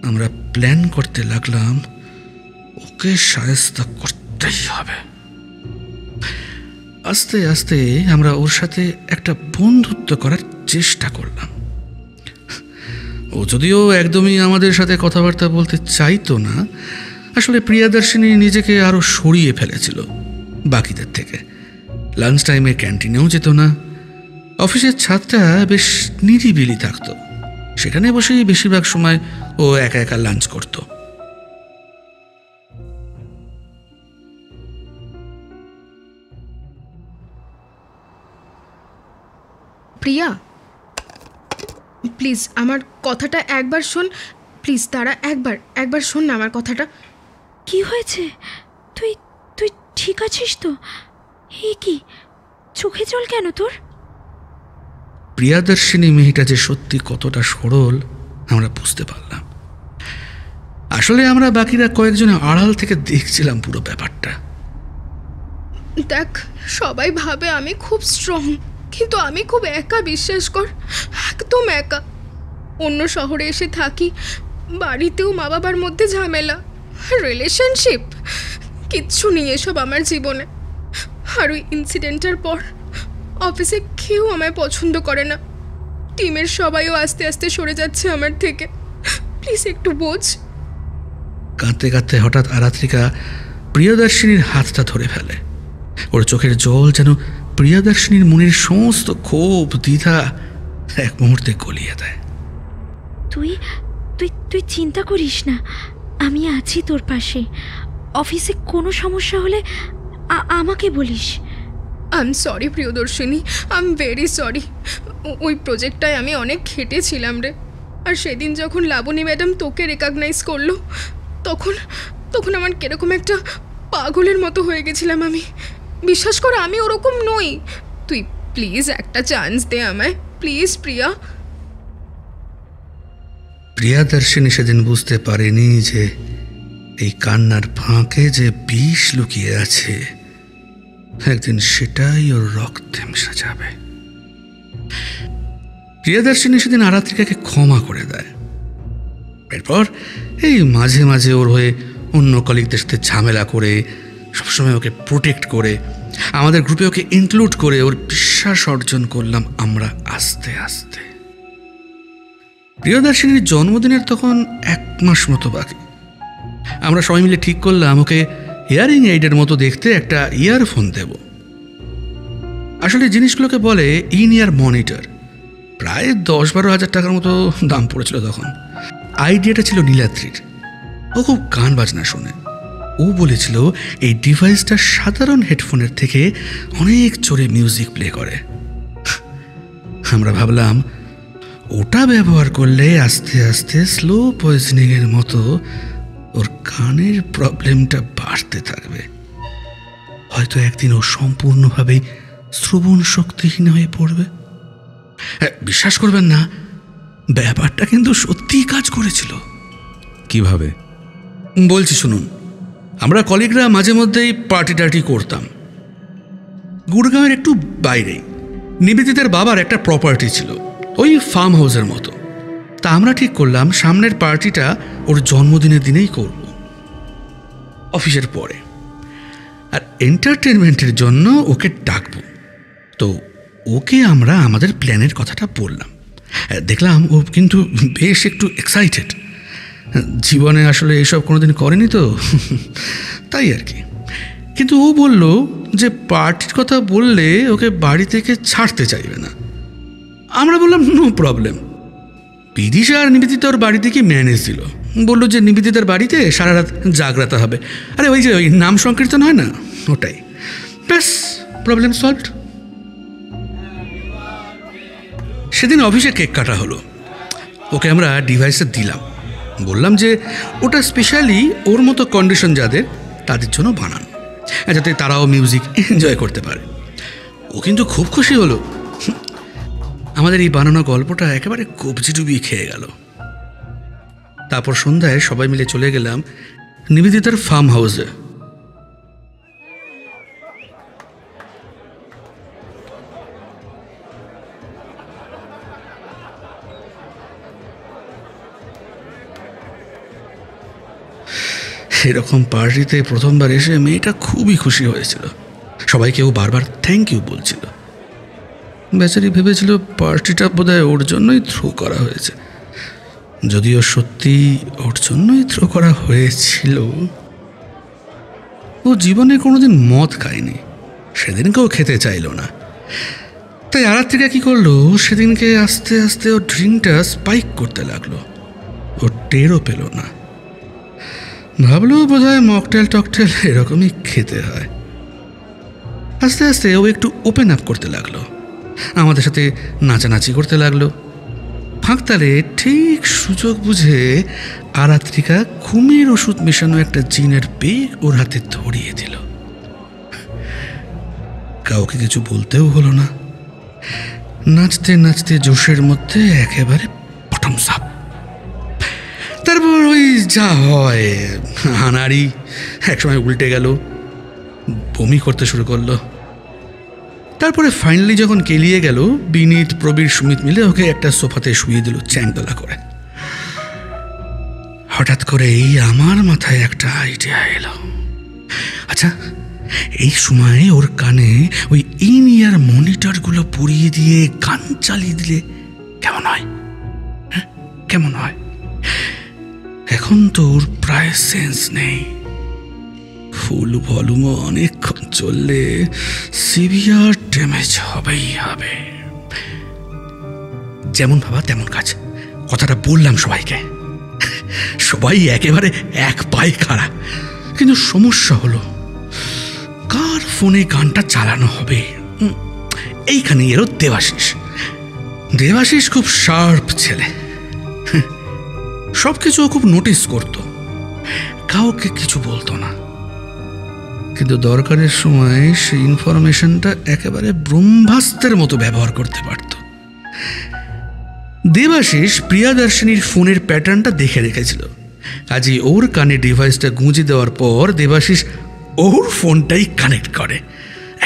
আমরা প্ল্যান করতে লাগলাম ওকে শায়েস্তা করতেই হবে। আস্তে আস্তে আমরা ওর সাথে একটা বন্ধুত্ব করার চেষ্টা করলাম। ও যদিও একদমই আমাদের সাথে কথাবার্তা বলতে চাইতো না, আসলে প্রিয়দর্শিনী নিজেকে আরো সরিয়ে ফেলেছিল বাকিদের থেকে। লাঞ্চ টাইমে ক্যান্টিনেও যেত না। অফিসের ছাদটা বেশ নিরিবিলি থাকতো, সেখানে বসেই বেশিরভাগ সময় ও একা একা লাঞ্চ করত। প্রিয়া, প্লিজ আমার কথাটা একবার শোন। প্লিজ তারা একবার শোন না আমার কথাটা। কি হয়েছে? তুই তুই ঠিক আছিস তো? হে কি, চোখে জল কেন তোর? প্রিয়দর্শিনী মেয়েটা যে সত্যি কতটা সরল আমরা বুঝতে পারলাম। আসলে আমরা বাকিরা কয়েকজন আড়াল থেকে দেখছিলাম পুরো ব্যাপারটা। দেখ, সবাই ভাবে আমি খুব স্ট্রং, কিন্তু আমি খুব একা, বিশ্বাস কর, একদম একা। অন্য শহরে এসে থাকি, বাড়িতেও মা বাবার মধ্যে ঝামেলা, রিলেশনশিপ, কিচ্ছু নেই এসব আমার জীবনে। আর ওই ইনসিডেন্টের পর অফিসে কেউ আমায় পছন্দ করে না, টিমের সবাইও আস্তে আস্তে সরে যাচ্ছে আমার থেকে। প্লিজ একটু বোঝ। কাঁদতে কাঁদতে হঠাৎ আরাত্রিকা প্রিয়দর্শিনীর হাতটা ধরে ফেলে। ওর চোখের জল যেন প্রিয়দর্শিনীর মনের সমস্ত ক্ষোভ দ্বিধা এক মুহূর্তে গলিয়ে দেয়। তুই তুই তুই চিন্তা করিস না, আমি আছি তোর পাশে। অফিসে কোনো সমস্যা হলে আমাকে বলিস। I am sorry Priyadarshini, I am very sorry. ওই প্রজেক্টটায় আমি অনেক খেটেছিলাম রে। আর সেদিন যখন লাবণী ম্যাডাম তোকে রেকগনাইজ করলো, তখন আমার কিরকম একটা পাগলের মতো হয়ে গেছিলাম আমি। বিশ্বাস কর, আমি ওরকম নই। তুই প্লিজ একটা চান্স দে আমায়, প্লিজ প্রিয়া। প্রিয়দর্শিনী সেদিন বুঝতে পারেনি যে এই কান্নার ফাঁকে যে বিষ লুকিয়ে আছে, একদিন সেটাই ওর রক্তে মিশে যাবে। প্রিয়দর্শিনী সেদিন আরাত্রিকাকে ক্ষমা করে দেয়। এরপর এই মাঝে মাঝে ওর হয়ে অন্য কলিগদের সাথে ঝামেলা করে, সবসময় ওকে প্রোটেক্ট করে, আমাদের গ্রুপে ওকে ইনক্লুড করে ওর বিশ্বাস অর্জন করলাম আমরা আস্তে আস্তে। প্রিয়দর্শিনীর জন্মদিনের তখন 1 মাস মতো বাকি। আমরা সবাই মিলে ঠিক করলাম ওকে হিয়ারিং এইডের মতো দেখতে একটা ইয়ারফোন দেব। আসলে জিনিসগুলোকে বলে ইন ইয়ার মনিটর। প্রায় 10-12 হাজার টাকার মতো দাম পড়েছিল তখন। আইডিয়াটা ছিল নীলাদ্রির। ও খুব গান বাজনা শোনে। ও বলেছিল এই ডিভাইসটা সাধারণ হেডফোনের থেকে অনেক জোরে মিউজিক প্লে করে। আমরা ভাবলাম ওটা ব্যবহার করলে আস্তে আস্তে স্লো পয়জনিংয়ের মতো ওর কানের প্রবলেমটা বাড়তে থাকবে। হয়তো একদিন ও সম্পূর্ণভাবেই শ্রবণ শক্তিহীন হয়ে পড়বে। বিশ্বাস করবেন না, ব্যাপারটা কিন্তু সত্যিই কাজ করেছিল। কিভাবে? বলছি শুনুন। আমরা কলিগরা মাঝে মধ্যেই পার্টি টার্টি করতাম। গুড়গাঁওয়ের একটু বাইরেই নিবেদিতার বাবার একটা প্রপার্টি ছিল, ওই ফার্ম হাউসের মতো। তা আমরা ঠিক করলাম সামনের পার্টিটা ওর জন্মদিনের দিনেই করব, অফিসের পরে। আর এন্টারটেনমেন্টের জন্য ওকে ডাকবো। তো ওকে আমরা আমাদের প্ল্যানের কথাটা বললাম। দেখলাম ও কিন্তু বেশ একটু এক্সাইটেড। জীবনে আসলে এসব কোনোদিন করেনি তো, তাই আর কি। কিন্তু ও বলল যে পার্টির কথা বললে ওকে বাড়ি থেকে ছাড়তে চাইবে না। আমরা বললাম নো প্রবলেম। বিদিশা আর নিবেদিতা ওর বাড়ি থেকে ম্যানেজ দিল, বললো যে নিবেদিতার বাড়িতে সারা রাত জাগ্রাতে হবে। আরে ওই যে ওই নাম সংকীর্তন হয় না, ওটাই। ব্যাস, প্রবলেম সলভড। সেদিন অফিসে কেক কাটা হলো। ওকে আমরা ডিভাইসে দিলাম, বললাম যে ওটা স্পেশালি ওর মতো কন্ডিশন যাদের, তাদের জন্য বানানো, যাতে তারাও মিউজিক এনজয় করতে পারে। ও কিন্তু খুব খুশি হলো। আমাদের এই বানানো গল্পটা একেবারে কবজি ডুবিয়ে খেয়ে গেল। তারপর সন্ধ্যায় সবাই মিলে চলে গেলাম নিবেদিতার ফার্ম হাউসে। এরকম পার্টিতে প্রথমবার এসে মেয়েটা খুবই খুশি হয়েছিল। সবাইকেও বারবার থ্যাংক ইউ বলছিল। বেচারি ভেবেছিল পার্টিটা বোধহয় ওর জন্যই থ্রো করা হয়েছে, যদিও সত্যি ওর জন্যই থ্রো করা হয়েছিল। ও জীবনে কোনোদিন মদ খায়নি, সেদিনকেও খেতে চাইল না। তাই আরাত্রিকা কী করলো, সেদিনকে আস্তে আস্তে ও ড্রিঙ্কটা স্পাইক করতে লাগলো। ও টেরও পেল না, ভাবলো বোধহয় মকটেল টকটেল এরকমই খেতে হয়। আস্তে আস্তে ও একটু ওপেন আপ করতে লাগলো, আমাদের সাথে নাচানাচি করতে লাগলো। ফাঁকতালে ঠিক সুযোগ বুঝে আরাত্রিকা ঘুমের ওষুধ মেশানো একটা জিনের পেগ ওর হাতে ধরিয়ে দিল। কাউকে কিছু বলতেও হলো না। নাচতে নাচতে জোশের মধ্যে একেবারে প্রথম সাপ। তারপর ওই যা হয়, হানারি একসময় উল্টে গেল, বমি করতে শুরু করলো। তারপরে ফাইনালি যখন কেলিয়ে গেল, বিনীত, প্রবীর, সুমিত মিলে ওকে একটা সোফাতে শুয়ে দিল চ্যাংদোলা করে। হঠাৎ করেই আমার মাথায় একটা আইডিয়া এলো। আচ্ছা, এই সময় ওর কানে ওই ইন ইয়ার মনিটরগুলো পরিয়ে দিয়ে গান চালিয়ে দিলে কেমন হয়? হ্যাঁ, কেমন হয়? এখন তো ওর প্রায় সেন্স নেই। ফুল ভলিউমও অনেকক্ষণ চললে সিভিয়ার ড্যামেজ হবেই হবে। যেমন ভাবা তেমন কাজ, কথাটা বললাম সবাইকে। সবাই একেবারে এক পায়ে খাড়া। কিন্তু সমস্যা হলো, কার ফোনে গানটা চালানো হবে? এইখানে এলো দেবাশিস। দেবাশিস খুব শার্প ছেলে, সব কিছু খুব নোটিস করত, কাউকে কিছু বলতো না। কিন্তু দরকারের সময় সেই ইনফরমেশনটা একেবারে ব্রহ্মাস্ত্রের মতো ব্যবহার করতে পারত। দেবাশিস প্রিয়াদর্শিনীর ফোনের প্যাটার্নটা দেখে রেখেছিল, কাজে ওর কানে ডিভাইসটা গুঁজে দেওয়ার পর দেবাশিস ওর ফোনটাই কানেক্ট করে,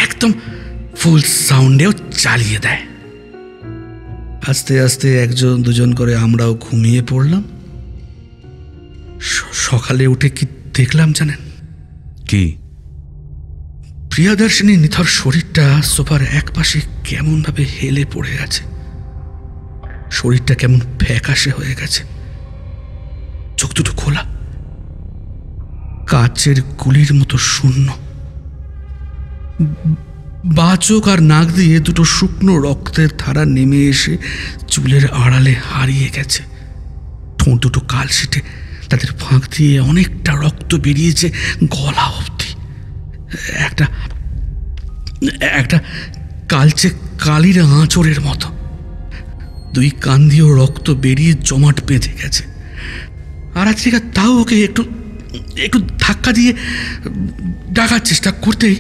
একদম ফুল সাউন্ডেও চালিয়ে দেয়। আস্তে আস্তে একজন দুজন করে আমরাও ঘুমিয়ে পড়লাম। সকালে উঠে কি দেখলাম জানেন? কি? প্রিয়াদর্শিনী নিথর শরীরটা সোফার এক পাশে কেমন ভাবে হেলে পড়ে আছে। শরীরটা কেমন ফ্যাকাশে হয়ে গেছে, চোখ দুটো খোলা, কাচের গুলির মতো শূন্য। বাঁ চোখ আর নাক দিয়ে দুটো শুকনো রক্তের ধারা নেমে এসে চুলের আড়ালে হারিয়ে গেছে। ঠোঁট দুটো কালশিটে, তাদের ফাঁক দিয়ে অনেকটা রক্ত বেরিয়েছে গলা অবধি। একটা একটা কালচে কালির আঁচড়ের মতো। দুই কান দিয়েও রক্ত বেরিয়ে জমাট বেঁধে গেছে। আরাত্রিকা তাও ওকে একটু একটু ধাক্কা দিয়ে ডাকার চেষ্টা করতেই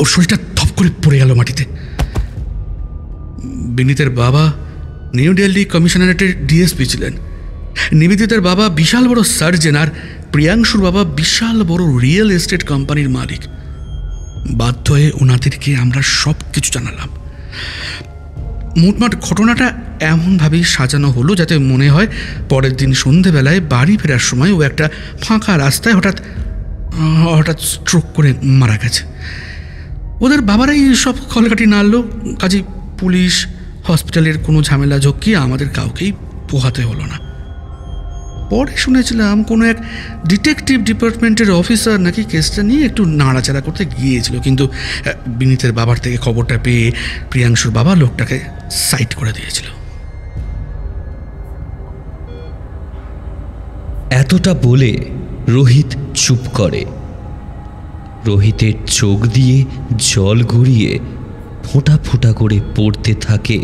ওর শরীরটা ধপ করে পড়ে গেল মাটিতে। বিনীতের বাবা নিউ দিল্লি কমিশনারেটের ডিএসপি ছিলেন। নিবেদিতার বাবা বিশাল বড় সার্জন আর প্রিয়াংশুর বাবা বিশাল বড় রিয়েল এস্টেট কোম্পানির মালিক। বাধ্য হয়ে ওনাদেরকে আমরা সব কিছু জানালাম। মোটমাট ঘটনাটা এমনভাবেই সাজানো হলো যাতে মনে হয় পরের দিন সন্ধেবেলায় বাড়ি ফেরার সময় ও একটা ফাঁকা রাস্তায় হঠাৎ স্ট্রোক করে মারা গেছে। ওদের বাবারাই সব খলকাঠি নাড়লো, কাজেই পুলিশ, হসপিটালের কোনো ঝামেলা ঝক্কি আমাদের কাউকেই পোহাতে হলো না। পরে শুনেছিলাম কোনো এক ডিটেকটিভ ডিপার্টমেন্টের অফিসার নাকি কেসটা নিয়ে একটু নাড়াচাড়া করতে গিয়েছিল, কিন্তু বিনীতের বাবার থেকে খবরটা পেয়ে প্রিয়াংশুর বাবা লোকটাকে সাইড করে দিয়েছিল। এতটা বলে রোহিত চুপ করে। রোহিতের চোখ দিয়ে জল গড়িয়ে ফোঁটা ফোঁটা করে পড়তে থাকে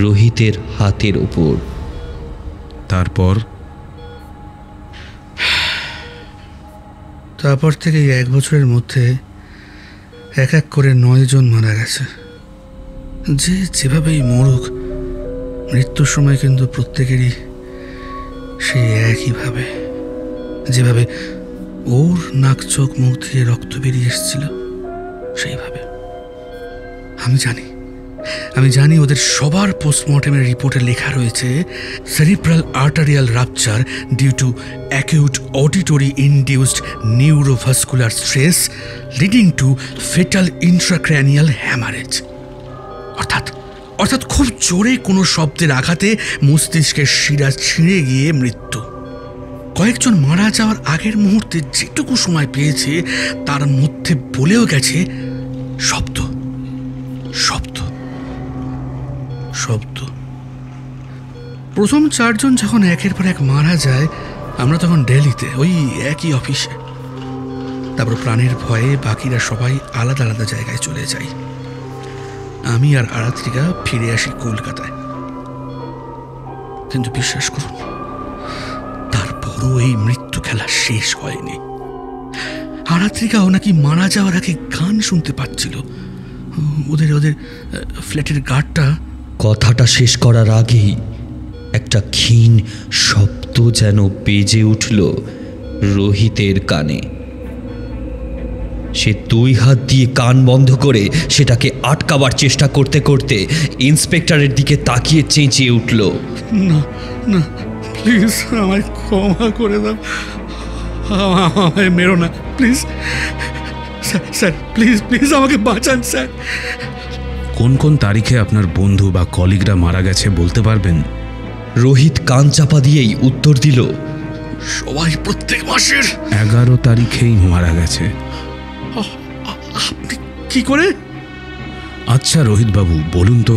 রোহিতের হাতের ওপর। তারপর থেকে 1 বছরের মধ্যে এক এক করে 9 জন মারা গেছে। যে যেভাবেই মরুক, মৃত্যুর সময় কিন্তু প্রত্যেকেরই সেই একইভাবে, যেভাবে ওর নাক চোখ মুখ দিয়ে রক্ত বেরিয়ে এসেছিল সেইভাবে। আমি জানি ওদের সবার পোস্টমর্টেমের রিপোর্টে লেখা রয়েছে cerebral arterial rupture due to acute auditory induced neurovascular stress leading to fatal intracranial haemorrhage. অর্থাৎ খুব জোরে কোনো শব্দের আঘাতে মস্তিষ্কের শিরা ছিঁড়ে গিয়ে মৃত্যু। কয়েকজন মারা যাওয়ার আগের মুহূর্তে যেটুকু সময় পেয়েছে তার মধ্যে বলেও গেছে শব্দ। প্রথম 4 জন যখন একের পর এক মারা যায়, আমরা তখন দিল্লিতে ওই একই অফিসে। তারপর প্রাণের ভয়ে বাকিরা সবাই আলাদা আলাদা জায়গায় চলে যাই। আমি আর আরাত্রিকা ফিরে আসি কলকাতায়। কিন্তু বিশ্বাস করুন, তারপরও এই মৃত্যু খেলা শেষ হয়নি। আরাত্রিকাও নাকি মারা যাওয়ার আগে গান শুনতে পাচ্ছিল। ওদের ফ্ল্যাটের গার্ডটা। কথাটা শেষ করার আগেই একটা ক্ষীণ শব্দ যেন বেজে উঠল রোহিতের কানে। সে 2 হাত দিয়ে কান বন্ধ করে সেটাকে আটকাবার চেষ্টা করতে করতে ইন্সপেক্টরের দিকে তাকিয়ে চেঁচিয়ে উঠল, না না, প্লিজ আমায় ক্ষমা করে দাও, আমায় মেরো না প্লিজ স্যার, প্লিজ আমাকে বাঁচান স্যার। কোন কোন তারিখে আপনার বন্ধু বা কলিগরা মারা গেছে বলতে পারবেন? রোহিত কান চাপা দিয়েই উত্তর দিল, সবাই প্রত্যেক মাসের 11 তারিখেই মারা গেছে। আপনি কি করে? আচ্ছা রোহিত বাবু, বলুন তো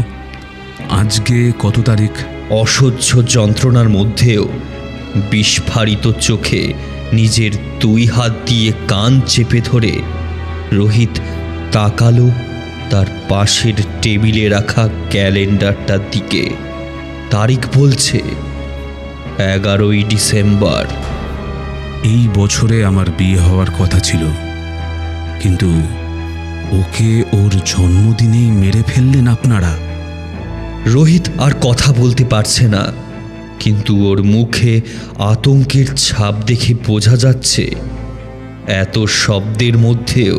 আজকে কত তারিখ? অসহ্য যন্ত্রণার মধ্যেও বিস্ফারিত চোখে নিজের 2 হাত দিয়ে কান চেপে ধরে রোহিত তাকালো তার পাশের টেবিলে রাখা ক্যালেন্ডারটার দিকে। তারিখ বলছে 11ই ডিসেম্বর। এই বছরে আমার বিয়ে হওয়ার কথা ছিল, কিন্তু ওকে ওর জন্মদিনেই মেরে ফেললেন আপনারা। রোহিত আর কথা বলতে পারছে না, কিন্তু ওর মুখে আতঙ্কের ছাপ দেখে বোঝা যাচ্ছে এত শব্দের মধ্যেও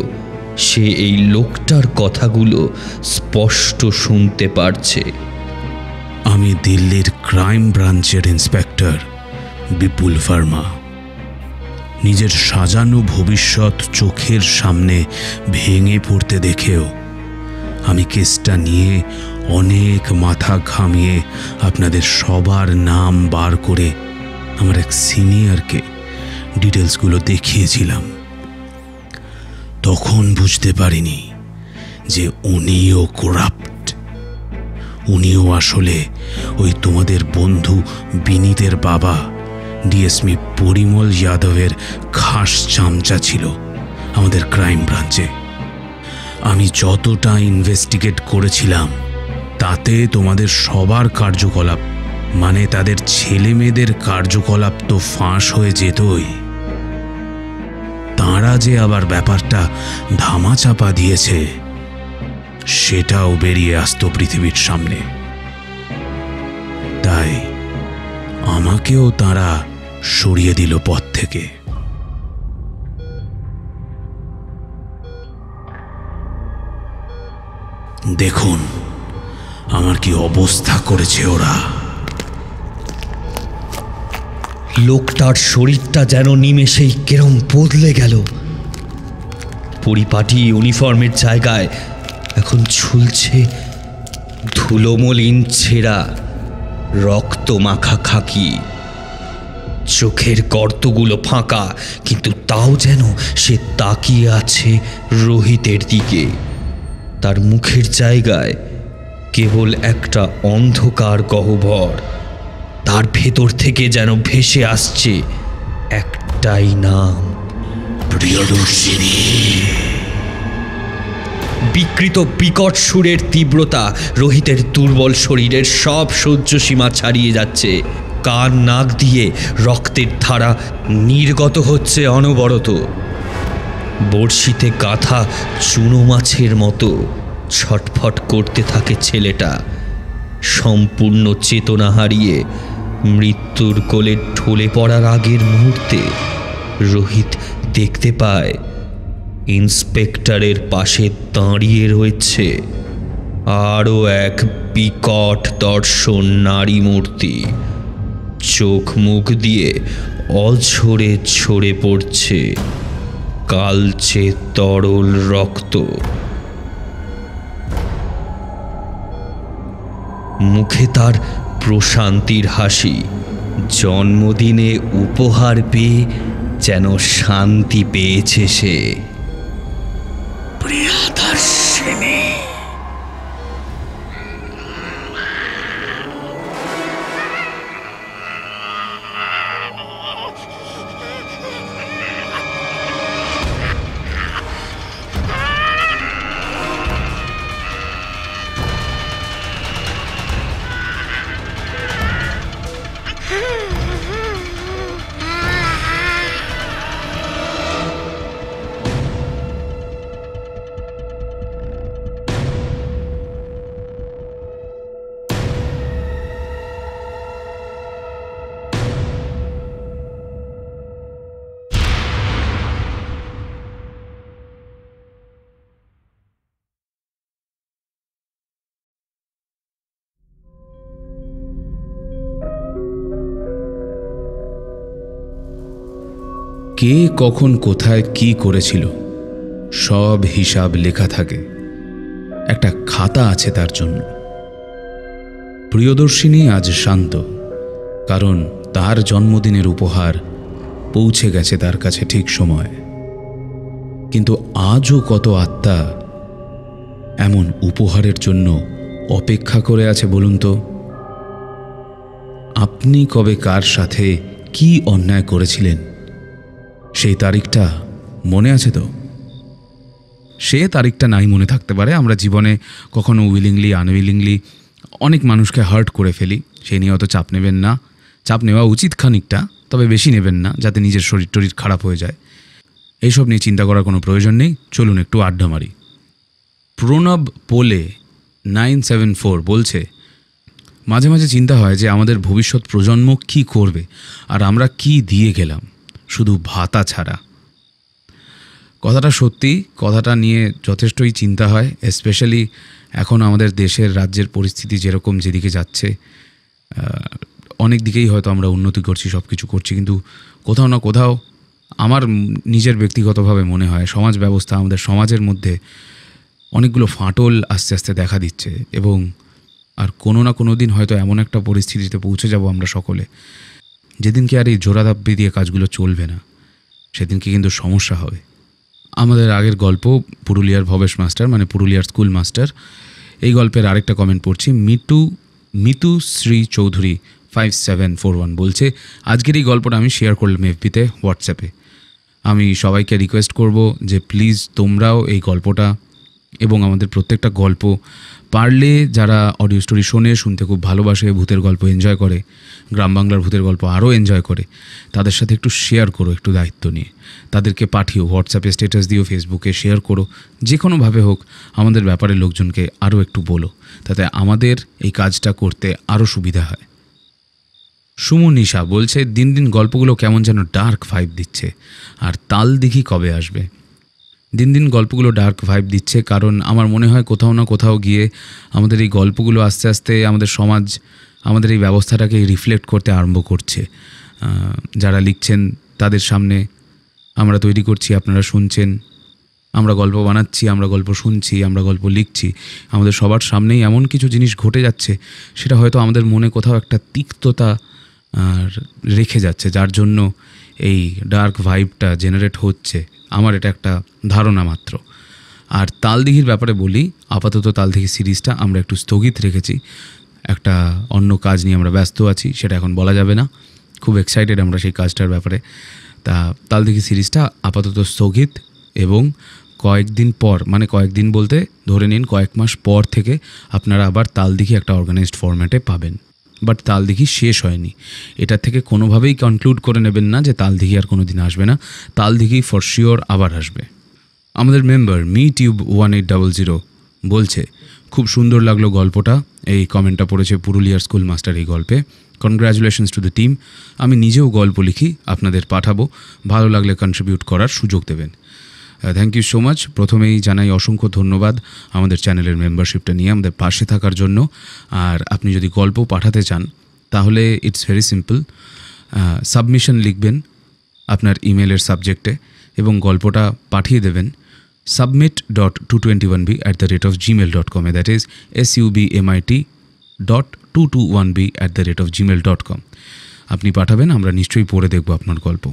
সে এই লোকটার কথাগুলো স্পষ্ট শুনতে পারছে। আমি দিল্লির ক্রাইম ব্রাঞ্চের ইন্সপেক্টর বিপুল ভার্মা। নিজের সাজানো ভবিষ্যৎ চোখের সামনে ভেঙে পড়তে দেখেও আমি কেসটা নিয়ে অনেক মাথা ঘামিয়ে আপনাদের সবার নাম বার করে আমার এক সিনিয়রকে ডিটেলসগুলো দেখিয়েছিলাম। তখন বুঝতে পারিনি যে উনিও করাপ্ট। উনিও আসলে ওই তোমাদের বন্ধু বিনীতের বাবা ডিএসপি পরিমল যাদবের খাস চামচা ছিল আমাদের ক্রাইম ব্রাঞ্চে। আমি যতটা ইনভেস্টিগেট করেছিলাম তাতে তোমাদের সবার কার্যকলাপ, মানে তাদের ছেলে মেয়েদের কার্যকলাপ তো ফাঁস হয়ে যেতই, তাঁরা যে আবার ব্যাপারটা ধামাচাপা দিয়েছে সেটাও বেরিয়ে আসতো পৃথিবীর সামনে। তাই আমাকেও তাঁরা সরিয়ে দিল পথ থেকে। দেখুন আমার কি অবস্থা করেছে ওরা। লোকটার শরীরটা যেন নিমেষেই কেরম বদলে গেল। পরিপাটি ইউনিফর্মের জায়গায় এখন ঝুলছে ধুলোমলিন ছেঁড়া রক্ত মাখা খাকি। চোখের গর্তগুলো ফাঁকা, কিন্তু তাও যেন সে তাকিয়ে আছে রোহিতের দিকে। তার মুখের জায়গায় কেবল একটা অন্ধকার গহ্বর। তার ভেতর থেকে যেন ভেসে আসছে একটাই নাম, প্রিয়দর্শিনী। বিকৃত বিকট সুরের তীব্রতা রোহিতের দুর্বল শরীরের সব সহ্য সীমা ছাড়িয়ে যাচ্ছে। কান নাক দিয়ে রক্তের ধারা নির্গত হচ্ছে অনবরত। বড়শিতে গাঁথা চুনো মাছের মতো ছটফট করতে থাকে ছেলেটা। সম্পূর্ণ চেতনা হারিয়ে মৃত্যুর কোলে ঢলে পড়ার আগের মুহূর্তে রোহিত দেখতে পায় ইন্সপেক্টরের পাশে দাঁড়িয়ে রয়েছে আরও এক বিকট দর্শন নারী মূর্তি। চোখ মুখ দিয়ে অঝরে ঝরে পড়ছে কালচে তরল রক্ত। মুখে তার প্রশান্তির হাসি। জন্মদিনে উপহার পেয়ে যেন শান্তি পেয়েছে সে। প্রিয়দর্শিনী। কে কখন কোথায় কি করেছিল সব হিসাব লেখা থাকে। একটা খাতা আছে তার জন্য। প্রিয়দর্শিনী আজ শান্ত, কারণ তার জন্মদিনের উপহার পৌঁছে গেছে তার কাছে ঠিক সময়। কিন্তু আজও কত আত্মা এমন উপহারের জন্য অপেক্ষা করে আছে বলুন তো? আপনি কবে কার সাথে কি অন্যায় করেছিলেন সেই তারিখটা মনে আছে তো? সে তারিখটা নাই মনে থাকতে পারে। আমরা জীবনে কখনো উইলিংলি আনউইলিংলি অনেক মানুষকে হার্ট করে ফেলি। সেই নিয়ে অত চাপ নেবেন না। চাপ নেওয়া উচিত খানিকটা, তবে বেশি নেবেন না যাতে নিজের শরীর টরীর খারাপ হয়ে যায়। এইসব নিয়ে চিন্তা করার কোনো প্রয়োজন নেই। চলুন একটু আড্ডা মারি। প্রণব পোলে 974 বলছে, মাঝে মাঝে চিন্তা হয় যে আমাদের ভবিষ্যৎ প্রজন্ম কি করবে আর আমরা কি দিয়ে গেলাম, শুধু ভাতা ছাড়া। কথাটা সত্যি। কথাটা নিয়ে যথেষ্টই চিন্তা হয়, স্পেশালি এখন আমাদের দেশের রাজ্যের পরিস্থিতি যেরকম যেদিকে যাচ্ছে। অনেক দিকেই হয়তো আমরা উন্নতি করছি, সব কিছু করছি, কিন্তু কোথাও না কোথাও আমার নিজের ব্যক্তিগতভাবে মনে হয় সমাজ ব্যবস্থা, আমাদের সমাজের মধ্যে অনেকগুলো ফাটল আস্তে আস্তে দেখা দিচ্ছে। এবং আর কোনো না কোনো দিন হয়তো এমন একটা পরিস্থিতিতে পৌঁছে যাব আমরা সকলে, যেদিনকে আর এই জোড়াদাব্বি দিয়ে কাজগুলো চলবে না, সেদিনকে কিন্তু সমস্যা হবে। আমাদের আগের গল্প পুরুলিয়ার ভবেশ মাস্টার, মানে পুরুলিয়ার স্কুল মাস্টার, এই গল্পের আরেকটা কমেন্ট পড়ছি। মিতু শ্রী চৌধুরী 5741 বলছে, আজকের এই গল্পটা আমি শেয়ার করলাম এফবিতে, হোয়াটসঅ্যাপে। আমি সবাইকে রিকোয়েস্ট করব যে প্লিজ তোমরাও এই গল্পটা এবং আমাদের প্রত্যেকটা গল্প পারলে যারা অডিও স্টোরি শুনতে খুব ভালোবাসে, ভূতের গল্প এনজয় করে, গ্রাম বাংলার ভূতের গল্প আরও এনজয় করে, তাদের সাথে একটু শেয়ার করো, একটু দায়িত্ব নিয়ে তাদেরকে পাঠিও, হোয়াটসঅ্যাপে স্ট্যাটাস দিও, ফেসবুকে শেয়ার করো, যে কোনোভাবে হোক আমাদের ব্যাপারে লোকজনকে আরও একটু বলো, তাতে আমাদের এই কাজটা করতে আরও সুবিধা হয়। সুমনীষা বলছে দিন দিন গল্পগুলো কেমন যেন ডার্ক ভাইব দিচ্ছে, আর তাল দিঘি কবে আসবে? দিন দিন গল্পগুলো ডার্ক ভাইব দিচ্ছে কারণ আমার মনে হয় কোথাও না কোথাও গিয়ে আমাদের এই গল্পগুলো আস্তে আস্তে আমাদের সমাজ, আমাদের এই ব্যবস্থাটাকে রিফ্লেক্ট করতে আরম্ভ করছে। যারা লিখছেন তাদের সামনে আমরা তৈরি করছি, আপনারা শুনছেন, আমরা গল্প বানাচ্ছি, আমরা গল্প শুনছি, আমরা গল্প লিখছি, আমাদের সবার সামনেই এমন কিছু জিনিস ঘটে যাচ্ছে সেটা হয়তো আমাদের মনে কোথাও একটা তিক্ততা রেখে যাচ্ছে, যার জন্য এই ডার্ক ভাইবটা জেনারেট হচ্ছে। আমার এটা একটা ধারণা মাত্র। আর তালদিঘির ব্যাপারে বলি, আপাতত তালদিঘি সিরিজটা আমরা একটু স্থগিত রেখেছি, একটা অন্য কাজ নিয়ে আমরা ব্যস্ত আছি, সেটা এখন বলা যাবে না। খুব এক্সাইটেড আমরা সেই কাজটার ব্যাপারে। তা তালদিঘি সিরিজটা আপাতত স্থগিত, এবং কয়েকদিন পর, মানে কয়েকদিন বলতে ধরে নিন কয়েক মাস পর থেকে আপনারা আবার তালদিঘি একটা অর্গানাইজড ফরম্যাটে পাবেন। বাট তালদিঘি শেষ হয়নি, এটা থেকে কোনোভাবেই কনক্লুড করে নেবেন না যে তালদিঘি আর কোনো দিন আসবে না। তালদিঘি ফর শিওর আবার আসবে। আমাদের মেম্বার MeTube1800 বলছে খুব সুন্দর লাগলো গল্পটা। এই কমেন্টটা পড়েছে পুরুলিয়ার স্কুল মাস্টার এই গল্পে। Congratulations to the team. আমি নিজেও গল্প লিখি, আপনাদের পাঠাবো, ভালো লাগলে কন্ট্রিবিউট করার সুযোগ দেবেন। Thank you so much. প্রথমেই জানাই অসংখ্য ধন্যবাদ আমাদের চ্যানেলের মেম্বারশিপটা নিয়ে আমাদের পাশে থাকার জন্য। আর আপনি যদি গল্প পাঠাতে চান তাহলে ইটস ভেরি সিম্পল, সাবমিশন লিখবেন আপনার ইমেলের সাবজেক্টে এবং গল্পটা পাঠিয়ে দেবেন submit.221b@gmail.com, দ্যাট ইজ submit.221b@gmail.com। আপনি পাঠাবেন, আমরা নিশ্চয়ই পড়ে দেখব আপনার গল্প।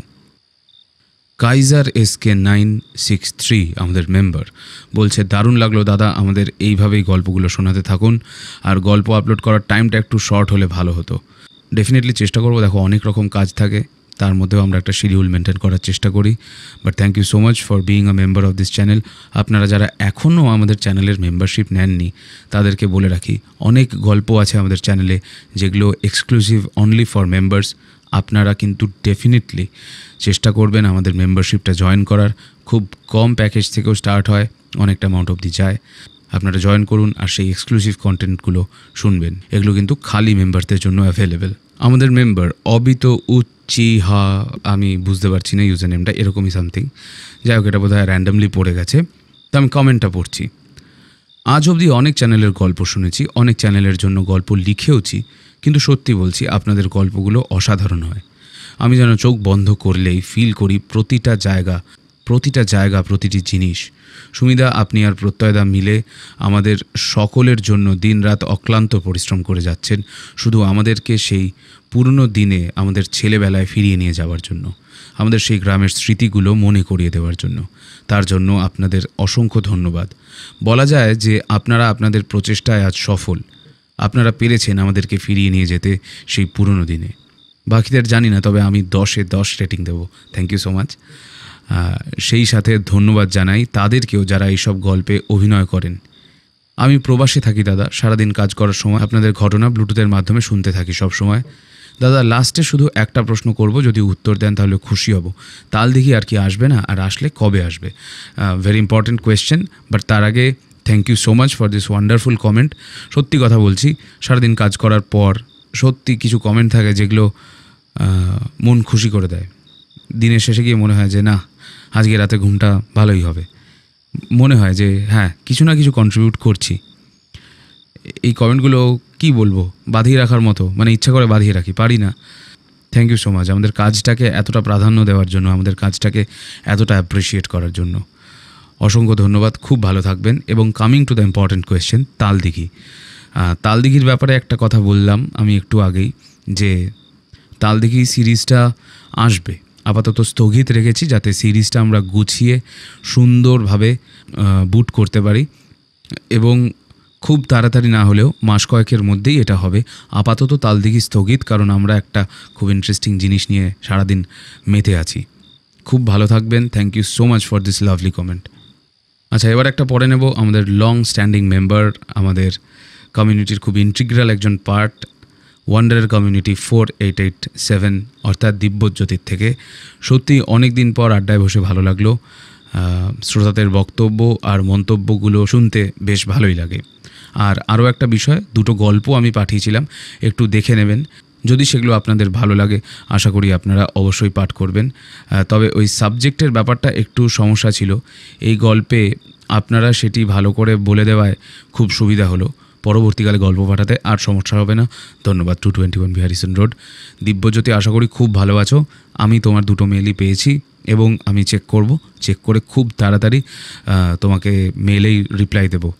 কাইজার SK963 আমাদের মেম্বার বলছে দারুণ লাগলো দাদা, আমাদের এইভাবেই গল্পগুলো শোনাতে থাকুন, আর গল্প আপলোড করার টাইমটা একটু শর্ট হলে ভালো হতো। ডেফিনেটলি চেষ্টা করবো। দেখো অনেক রকম কাজ থাকে, তার মধ্যেও আমরা একটা শিডিউল মেনটেন করার চেষ্টা করি। But thank you so much for being a member of this channel. আপনারা যারা এখনও আমাদের চ্যানেলের মেম্বারশিপ নেননি তাদেরকে বলে রাখি, অনেক গল্প আছে আমাদের চ্যানেলে যেগুলো এক্সক্লুসিভ অনলি ফর মেম্বার্স। আপনারা কিন্তু ডেফিনেটলি চেষ্টা করবেন আমাদের মেম্বারশিপটা জয়েন করার। খুব কম প্যাকেজ থেকেও স্টার্ট হয়, অনেকটা অ্যামাউন্ট অবধি যায়। আপনারা জয়েন করুন আর সেই এক্সক্লুসিভ কন্টেন্টগুলো শুনবেন। এগুলো কিন্তু খালি মেম্বারদের জন্য অ্যাভেলেবেল। আমাদের মেম্বার অবিত উচ্চিহা, আমি বুঝতে পারছি না ইউজার নেমটা, এরকমই সামথিং, যাই হোক এটা বোধহয় র্যান্ডামলি পড়ে গেছে, তো আমি কমেন্টটা পড়ছি। আজ অবধি অনেক চ্যানেলের গল্প শুনেছি, অনেক চ্যানেলের জন্য গল্প লিখেওছি, কিন্তু সত্যি বলছি আপনাদের গল্পগুলো অসাধারণ হয়। আমি যেন চোখ বন্ধ করলেই ফিল করি প্রতিটা জায়গা, প্রতিটি জিনিস। সুমিদা, আপনি আর প্রত্যয়দা মিলে আমাদের সকলের জন্য দিনরাত অক্লান্ত পরিশ্রম করে যাচ্ছেন, শুধু আমাদেরকে সেই পুরনো দিনে আমাদের ছেলেবেলায় ফিরিয়ে নিয়ে যাওয়ার জন্য, আমাদের সেই গ্রামের স্মৃতিগুলো মনে করিয়ে দেওয়ার জন্য। তার জন্য আপনাদের অসংখ্য ধন্যবাদ। বলা যায় যে আপনারা আপনাদের প্রচেষ্টায় আজ সফল। আপনারা পেরেছেন আমাদেরকে ফিরিয়ে নিয়ে যেতে সেই পুরনো দিনে। বাকিদের জানি না, তবে আমি 10-এ 10 রেটিং দেবো। Thank you so much. সেই সাথে ধন্যবাদ জানাই তাদেরকেও যারা এইসব গল্পে অভিনয় করেন। আমি প্রবাসে থাকি দাদা, সারাদিন কাজ করার সময় আপনাদের ঘটনা ব্লুটুথের মাধ্যমে শুনতে থাকি সব সময়। দাদা লাস্টে শুধু একটা প্রশ্ন করব, যদি উত্তর দেন তাহলে খুশি হব। তালদিঘি আর কি আসবে না, আর আসলে কবে আসবে? Very important question. বাট তার আগে thank you so much for this wonderful comment. সত্যি কথা বলছি, সারাদিন কাজ করার পর সত্যি কিছু কমেন্ট থাকে যেগুলো মন খুশি করে দেয়। দিনের শেষে গিয়ে মনে হয় যে না, আজকে রাতে ঘুমটা ভালোই হবে, মনে হয় যে হ্যাঁ কিছু না কিছু কন্ট্রিবিউট করছি। এই কমেন্টগুলো কি বলবো, বাঁধিয়ে রাখার মতো, মানে ইচ্ছা করে বাঁধিয়ে রাখি, পারি না। থ্যাংক ইউ সো মাচ আমাদের কাজটাকে এতটা প্রাধান্য দেওয়ার জন্য, আমাদের কাজটাকে এতটা অ্যাপ্রিসিয়েট করার জন্য অসংখ্য ধন্যবাদ। খুব ভালো থাকবেন। এবং coming to the important question, Taldighi. তালদিঘির ব্যাপারে একটা কথা বললাম আমি একটু আগেই, যে তালদিঘি সিরিজটা আসবে, আপাতত স্থগিত রেখেছি যাতে সিরিজটা আমরা গুছিয়ে সুন্দরভাবে বুট করতে পারি, এবং খুব তাড়াতাড়ি না হলেও মাস কয়েকের মধ্যেই এটা হবে। আপাতত তালদিঘি স্থগিত, কারণ আমরা একটা খুব ইন্টারেস্টিং জিনিস নিয়ে সারাদিন মেতে আছি। খুব ভালো থাকবেন। Thank you so much for this lovely comment. আচ্ছা, এবার একটা পড়ে নেব আমাদের লং স্ট্যান্ডিং মেম্বার, আমাদের কমিউনিটির খুব ইন্টিগ্রাল একজন পার্ট, ওয়ান্ডারের কমিউনিটি 4887 অর্থাৎ দিব্যজ্যোতির থেকে। সত্যি অনেক দিন পর আড্ডায় বসে ভালো লাগলো। শ্রোতাদের বক্তব্য আর মন্তব্যগুলো শুনতে বেশ ভালোই লাগে। আর আরও একটা বিষয়, দুটো গল্প আমি পাঠিয়েছিলাম, একটু দেখে নেবেন। যদি সেগুলো আপনাদের ভালো লাগে আশা করি আপনারা অবশ্যই পাঠ করবেন। তবে ওই সাবজেক্টের ব্যাপারটা একটু সমস্যা ছিল। এই গল্পে আপনারা সেটি ভালো করে বলে দেওয়ায় খুব সুবিধা হলো। পরবর্তীকালে গল্প পাঠাতে আর সমস্যা হবে না। ধন্যবাদ। 221 বিহারিসন রোড। দিব্যজ্যোতি, আশা করি খুব ভালো আছো। আমি তোমার দুটো মেলই পেয়েছি এবং আমি চেক করে খুব তাড়াতাড়ি তোমাকে মেলেই রিপ্লাই দেবো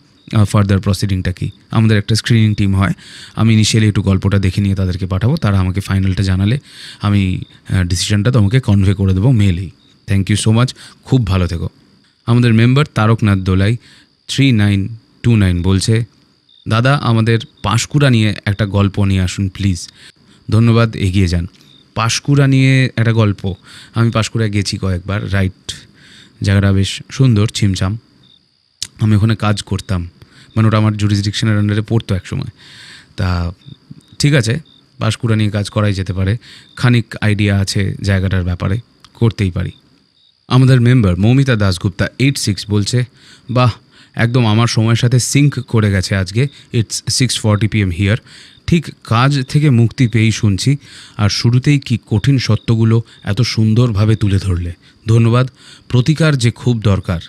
ফার্দার প্রসিডিংটা কি। আমাদের একটা স্ক্রিনিং টিম হয়, আমি ইনিশিয়ালি একটু গল্পটা দেখে নিয়ে তাদেরকে পাঠাবো, তারা আমাকে ফাইনালটা জানালে আমি ডিসিশনটা তোমাকে কনভে করে দেবো মেলেই। থ্যাংক ইউ সো মাচ, খুব ভালো থেকো। আমাদের মেম্বার তারকনাথ দোলাই 3929 বলছে, দাদা আমাদের পাঁশকুড়া নিয়ে একটা গল্প নিয়ে আসুন প্লিজ। ধন্যবাদ, এগিয়ে যান। পাঁশকুড়া নিয়ে একটা গল্প, আমি পাঁশকুড়ায় গেছি কয়েকবার, রাইট, জায়গাটা বেশ সুন্দর, ছিমছাম। আমি ওখানে কাজ করতাম, মানে ওটা আমার জুরিসডিকশনের আন্ডারে পড়তো এক সময়। তা ঠিক আছে, পাঁশকুড়া নিয়ে কাজ করাই যেতে পারে, খানিক আইডিয়া আছে জায়গাটার ব্যাপারে, করতেই পারি। আমাদের মেম্বার মৌমিতা দাশগুপ্তা 86 বলছে, বাহ একদম আমার সময়ের সাথে সিঙ্ক করে গেছে আজকে। It's 6:40 PM here. ঠিক কাজ থেকে মুক্তি পেয়েই শুনছি, আর শুরুতেই কি কঠিন সত্যগুলো এত সুন্দরভাবে তুলে ধরলে। ধন্যবাদ। প্রতিকার যে খুব দরকার,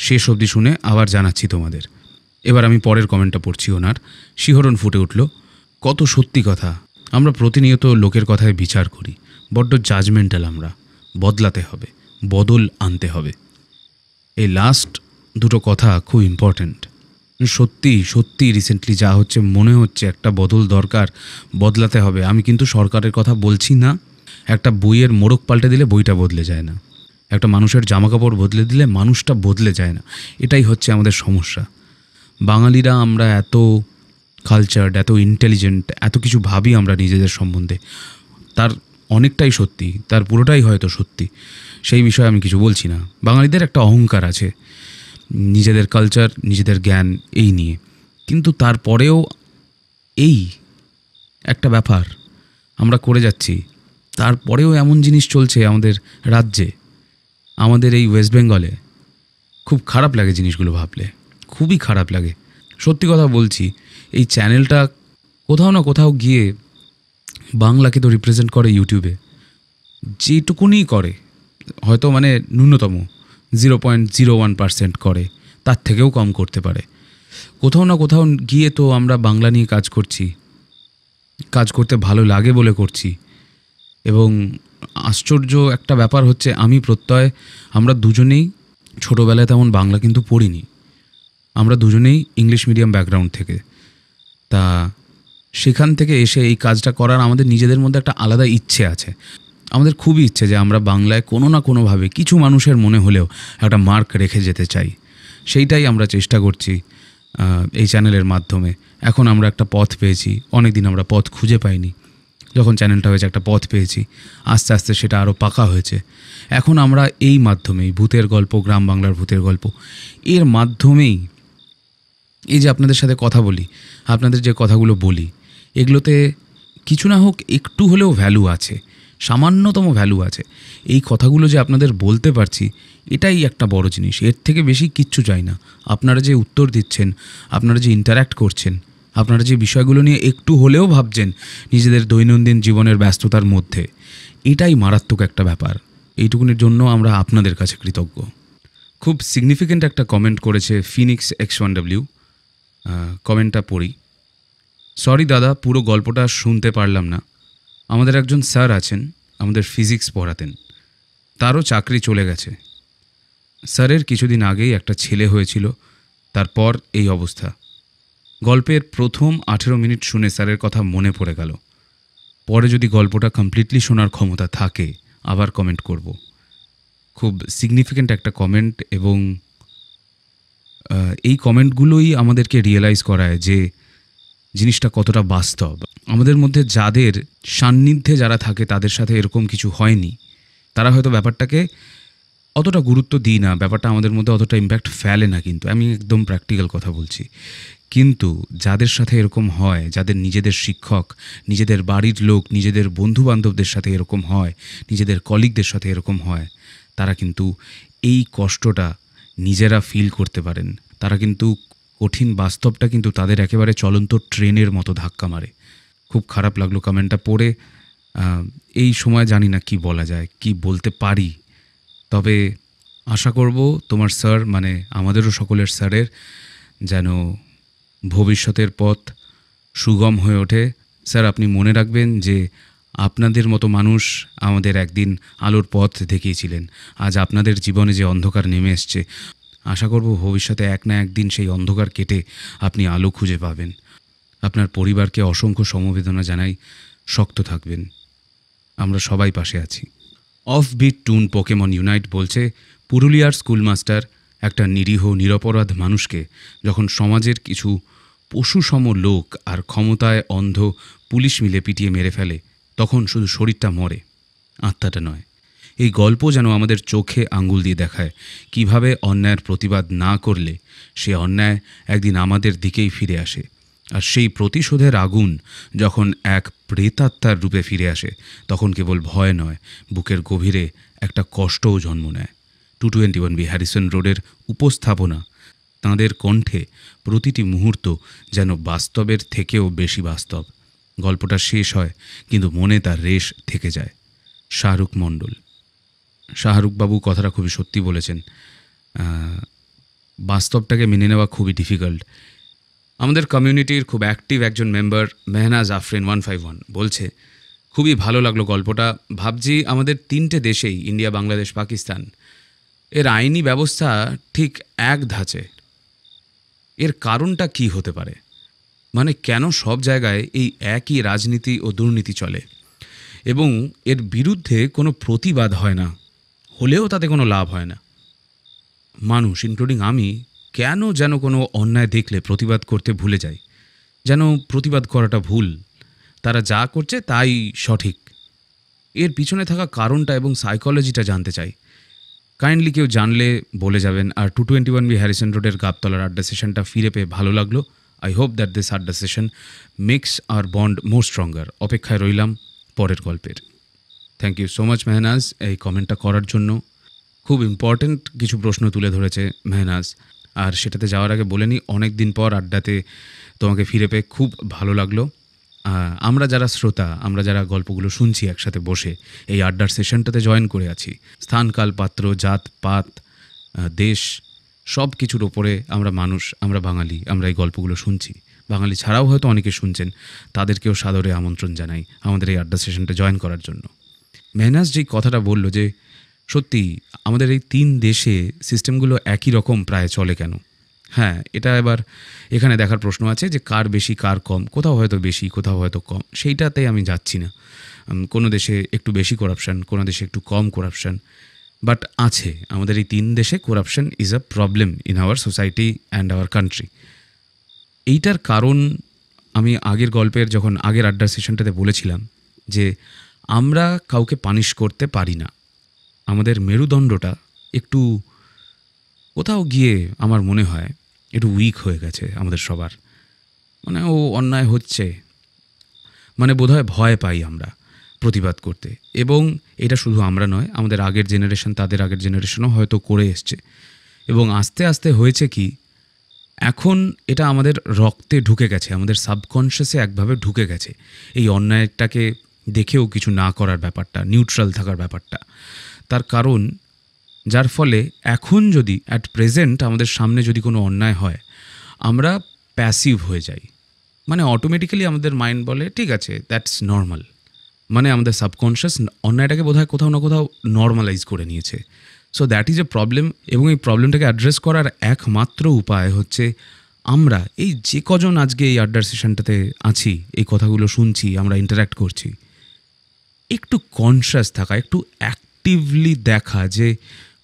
শেষ অবধি শুনে আবার জানাচ্ছি তোমাদের। এবার আমি পরের কমেন্টটা পড়ছি ওনার। শিহরণ ফুটে উঠল, কত সত্যি কথা। আমরা প্রতিনিয়ত লোকের কথায় বিচার করি, বড্ড জাজমেন্টাল আমরা। বদলাতে হবে, বদল আনতে হবে। এই লাস্ট দুটো কথা খুব ইম্পর্ট্যান্ট। সত্যি রিসেন্টলি যা হচ্ছে, মনে হচ্ছে একটা বদল দরকার, বদলাতে হবে। আমি কিন্তু সরকারের কথা বলছি না। একটা বইয়ের মোড়ক পাল্টে দিলে বইটা বদলে যায় না, একটা মানুষের জামাকাপড় বদলে দিলে মানুষটা বদলে যায় না। এটাই হচ্ছে আমাদের সমস্যা। বাঙালিরা আমরা এত কালচার্ড, এত ইন্টেলিজেন্ট, এত কিছু ভাবি আমরা নিজেদের সম্বন্ধে, তার অনেকটাই সত্যি, তার পুরোটাই হয়তো সত্যি, সেই বিষয়ে আমি কিছু বলছি না। বাঙালিদের একটা অহংকার আছে নিজেদের কালচার, নিজেদের জ্ঞান এই নিয়ে, কিন্তু তারপরেও এই একটা ব্যাপার আমরা করে যাচ্ছি। তারপরেও এমন জিনিস চলছে আমাদের রাজ্যে, আমাদের এই ওয়েস্ট বেঙ্গলে। খুব খারাপ লাগে জিনিসগুলো ভাবলে, খুবই খারাপ লাগে। সত্যি কথা বলছি, এই চ্যানেলটা কোথাও না কোথাও গিয়ে বাংলাকে তো রিপ্রেজেন্ট করে ইউটিউবে, যেটুকুনি করে, হয়তো মানে ন্যূনতম 0.01% করে, তার থেকেও কম করতে পারে। কোথাও না কোথাও গিয়ে তো আমরা বাংলা নিয়ে কাজ করছি, কাজ করতে ভালো লাগে বলে করছি। এবং আশ্চর্য একটা ব্যাপার হচ্ছে, আমি প্রত্যয়, আমরা দুজনেই ছোটোবেলায় তেমন বাংলা কিন্তু পড়িনি, আমরা দুজনেই ইংলিশ মিডিয়াম ব্যাকগ্রাউন্ড থেকে। তা সেখান থেকে এসে এই কাজটা করার আমাদের নিজেদের মধ্যে একটা আলাদা ইচ্ছে আছে। আমাদের খুবই ইচ্ছে যে আমরা বাংলায় কোনো না কোনোভাবে কিছু মানুষের মনে হলেও একটা মার্ক রেখে যেতে চাই। সেইটাই আমরা চেষ্টা করছি এই চ্যানেলের মাধ্যমে। এখন আমরা একটা পথ পেয়েছি, অনেক দিন আমরা পথ খুঁজে পাইনি। যখন চ্যানেলটা হয়েছে একটা পথ পেয়েছি, আস্তে আস্তে সেটা আরও পাকা হয়েছে। এখন আমরা এই মাধ্যমেই ভূতের গল্প, গ্রাম বাংলার ভূতের গল্প, এর মাধ্যমেই এই যে আপনাদের সাথে কথা বলি, আপনাদের যে কথাগুলো বলি, এগুলোতে কিছু না হোক একটু হলেও ভ্যালু আছে, সামান্যতম ভ্যালু আছে। এই কথাগুলো যে আপনাদের বলতে পারছি, এটাই একটা বড় জিনিস। এর থেকে বেশি কিচ্ছু চাই না। আপনারা যে উত্তর দিচ্ছেন, আপনারা যে ইন্টারঅ্যাক্ট করছেন, আপনারা যে বিষয়গুলো নিয়ে একটু হলেও ভাবছেন নিজেদের দৈনন্দিন জীবনের ব্যস্ততার মধ্যে, এটাই মারাত্মক একটা ব্যাপার। এইটুকুনির জন্য আমরা আপনাদের কাছে কৃতজ্ঞ। খুব সিগনিফিক্যান্ট একটা কমেন্ট করেছে ফিনিক্স X1W। কমেন্টটা পড়ি। সরি দাদা, পুরো গল্পটা শুনতে পারলাম না। আমাদের একজন স্যার আছেন, আমাদের ফিজিক্স পড়াতেন, তারও চাকরি চলে গেছে। স্যারের কিছুদিন আগেই একটা ছেলে হয়েছিল, তারপর এই অবস্থা। গল্পের প্রথম 18 মিনিট শুনে স্যারের কথা মনে পড়ে গেল। পরে যদি গল্পটা কমপ্লিটলি শোনার ক্ষমতা থাকে আবার কমেন্ট করব। খুব সিগনিফিক্যান্ট একটা কমেন্ট, এবং এই কমেন্টগুলোই আমাদেরকে রিয়েলাইজ করায় যে জিনিসটা কতটা বাস্তব। আমাদের মধ্যে যাদের সান্নিধ্যে যারা থাকে, তাদের সাথে এরকম কিছু হয়নি, তারা হয়তো ব্যাপারটাকে অতটা গুরুত্ব দিই না, ব্যাপারটা আমাদের মধ্যে অতটা ইম্প্যাক্ট ফেলে না। কিন্তু আমি একদম প্র্যাকটিক্যাল কথা বলছি। কিন্তু যাদের সাথে এরকম হয়, যাদের নিজেদের শিক্ষক, নিজেদের বাড়ির লোক, নিজেদের বন্ধুবান্ধবদের সাথে এরকম হয়, নিজেদের কলিগদের সাথে এরকম হয়, তারা কিন্তু এই কষ্টটা নিজেরা ফিল করতে পারেন। তারা কিন্তু কঠিন বাস্তবটা কিন্তু তাদের একেবারে চলন্ত ট্রেনের মতো ধাক্কা মারে। খুব খারাপ লাগলো কমেন্টটা পড়ে। এই সময় জানি না কি বলা যায়, কি বলতে পারি, তবে আশা করব তোমার স্যার, মানে আমাদেরও সকলের স্যারের যেন ভবিষ্যতের পথ সুগম হয়ে ওঠে। স্যার, আপনি মনে রাখবেন যে আপনাদের মতো মানুষ আমাদের একদিন আলোর পথ দেখিয়েছিলেন। আজ আপনাদের জীবনে যে অন্ধকার নেমে এসছে, আশা করব ভবিষ্যতে এক না একদিন সেই অন্ধকার কেটে আপনি আলো খুঁজে পাবেন। আপনার পরিবারকে অসংখ্য সমবেদনা জানাই, শক্ত থাকবেন, আমরা সবাই পাশে আছি। অফ বিট টুন পোকেমন ইউনাইট বলছে, পুরুলিয়ার স্কুলমাস্টার একটা নিরীহ নিরপরাধ মানুষকে যখন সমাজের কিছু পশুসম লোক আর ক্ষমতায় অন্ধ পুলিশ মিলে পিটিয়ে মেরে ফেলে, তখন শুধু শরীরটা মরে, আত্মাটা নয়। এই গল্প যেন আমাদের চোখে আঙ্গুল দিয়ে দেখায় কিভাবে অন্যায়ের প্রতিবাদ না করলে সে অন্যায় একদিন আমাদের দিকেই ফিরে আসে। আর সেই প্রতিশোধের আগুন যখন এক প্রেতাত্মার রূপে ফিরে আসে, তখন কেবল ভয় নয়, বুকের গভীরে একটা কষ্টও জন্ম নেয়। 221B হ্যারিসন রোডের উপস্থাপনা, তাঁদের কণ্ঠে প্রতিটি মুহূর্ত যেন বাস্তবের থেকেও বেশি বাস্তব। গল্পটা শেষ হয় কিন্তু মনে তার রেশ থেকে যায়। শাহরুখ মণ্ডল, শাহরুখবাবু কথাটা খুবই সত্যি বলেছেন। বাস্তবটাকে মেনে নেওয়া খুবই ডিফিকাল্ট। আমাদের কমিউনিটির খুব অ্যাক্টিভ একজন মেম্বার মেহনাজ আফরিন 151 বলছে, খুবই ভালো লাগলো গল্পটা। ভাবছি আমাদের 3টে দেশেই, ইন্ডিয়া, বাংলাদেশ, পাকিস্তান, এর আইনি ব্যবস্থা ঠিক এক ধাঁচে। এর কারণটা কি হতে পারে? মানে কেন সব জায়গায় এই একই রাজনীতি ও দুর্নীতি চলে এবং এর বিরুদ্ধে কোনো প্রতিবাদ হয় না, হলেও তাতে কোনো লাভ হয় না। মানুষ, ইনক্লুডিং আমি, কেন যেন কোনো অন্যায় দেখলে প্রতিবাদ করতে ভুলে যাই, যেন প্রতিবাদ করাটা ভুল, তারা যা করছে তাই সঠিক। এর পিছনে থাকা কারণটা এবং সাইকোলজিটা জানতে চাই। কাইন্ডলি কেউ জানলে বলে যাবেন। আর 221B হ্যারিসন রোডের গাবতলার আড্ডা সেশনটা ফিরে পেয়ে ভালো লাগলো। আই হোপ দ্যাট দিস আড্ডা session makes our bond more stronger. অপেক্ষায় রইলাম পরের গল্পের। Thank you so much Mehnaz এই কমেন্টটা করার জন্য। খুব ইম্পর্ট্যান্ট কিছু প্রশ্ন তুলে ধরেছে মেহনাজ। আর সেটাতে যাওয়ার আগে বলে নিই, অনেক দিন পর আড্ডাতে তোমাকে ফিরে পেয়ে খুব ভালো লাগলো। আমরা যারা শ্রোতা, আমরা যারা গল্পগুলো শুনছি একসাথে বসে এই আড্ডার সেশনটাতে জয়েন করে আছি, স্থান, কাল, পাত্র, জাত, পাত, দেশ, সব কিছুর ওপরে আমরা মানুষ, আমরা বাঙালি, আমরা এই গল্পগুলো শুনছি। বাঙালি ছাড়াও হয়তো অনেকে শুনছেন, তাদেরকেও সাদরে আমন্ত্রণ জানাই আমাদের এই আড্ডা সেশনটা জয়েন করার জন্য। মেহনাজ যেই কথাটা বলল যে সত্যি আমাদের এই 3 দেশে সিস্টেমগুলো একই রকম প্রায় চলে কেন? হ্যাঁ, এটা এবার এখানে দেখার প্রশ্ন আছে যে কার বেশি কার কম, কোথাও হয়তো বেশি, কোথাও হয়তো কম, সেইটাতে আমি যাচ্ছি না। কোনো দেশে একটু বেশি করাপশান, কোনো দেশে একটু কম করাপশান, বাট আছে। আমাদের এই 3 দেশে corruption is a problem in our society and our country. এইটার কারণ আমি আগের গল্পের যখন আগের আড্ডার সেশনটাতে বলেছিলাম যে আমরা কাউকে পানিশ করতে পারি না। আমাদের মেরুদণ্ডটা একটু কোথাও গিয়ে আমার মনে হয় একটু উইক হয়ে গেছে আমাদের সবার। মানে ও অন্যায় হচ্ছে মানে বোধহয় ভয় পাই আমরা প্রতিবাদ করতে। এবং এটা শুধু আমরা নয়, আমাদের আগের জেনারেশন, তাদের আগের জেনারেশনও হয়তো করে এসছে। এবং আস্তে আস্তে হয়েছে কি, এখন এটা আমাদের রক্তে ঢুকে গেছে, আমাদের সাবকনশিয়াসে একভাবে ঢুকে গেছে এই অন্যায়টাকে দেখেও কিছু না করার ব্যাপারটা, নিউট্রাল থাকার ব্যাপারটা। তার কারণ, যার ফলে এখন যদি অ্যাট প্রেজেন্ট আমাদের সামনে যদি কোনো অন্যায় হয়, আমরা প্যাসিভ হয়ে যাই। মানে অটোমেটিক্যালি আমাদের মাইন্ড বলে ঠিক আছে, দ্যাটস নর্মাল। মানে আমাদের সাবকনশিয়াস অন্যায়টাকে বোধহয় কোথাও না কোথাও নর্মালাইজ করে নিয়েছে। So that is a problem. এবং এই প্রবলেমটাকে অ্যাড্রেস করার একমাত্র উপায় হচ্ছে আমরা এই যে কজন আজকে এই আড্ডার সেশনটাতে আছি, এই কথাগুলো শুনছি, আমরা ইন্টারাক্ট করছি, একটু কনশাস থাকা, একটু অ্যাক্টিভলি দেখা যে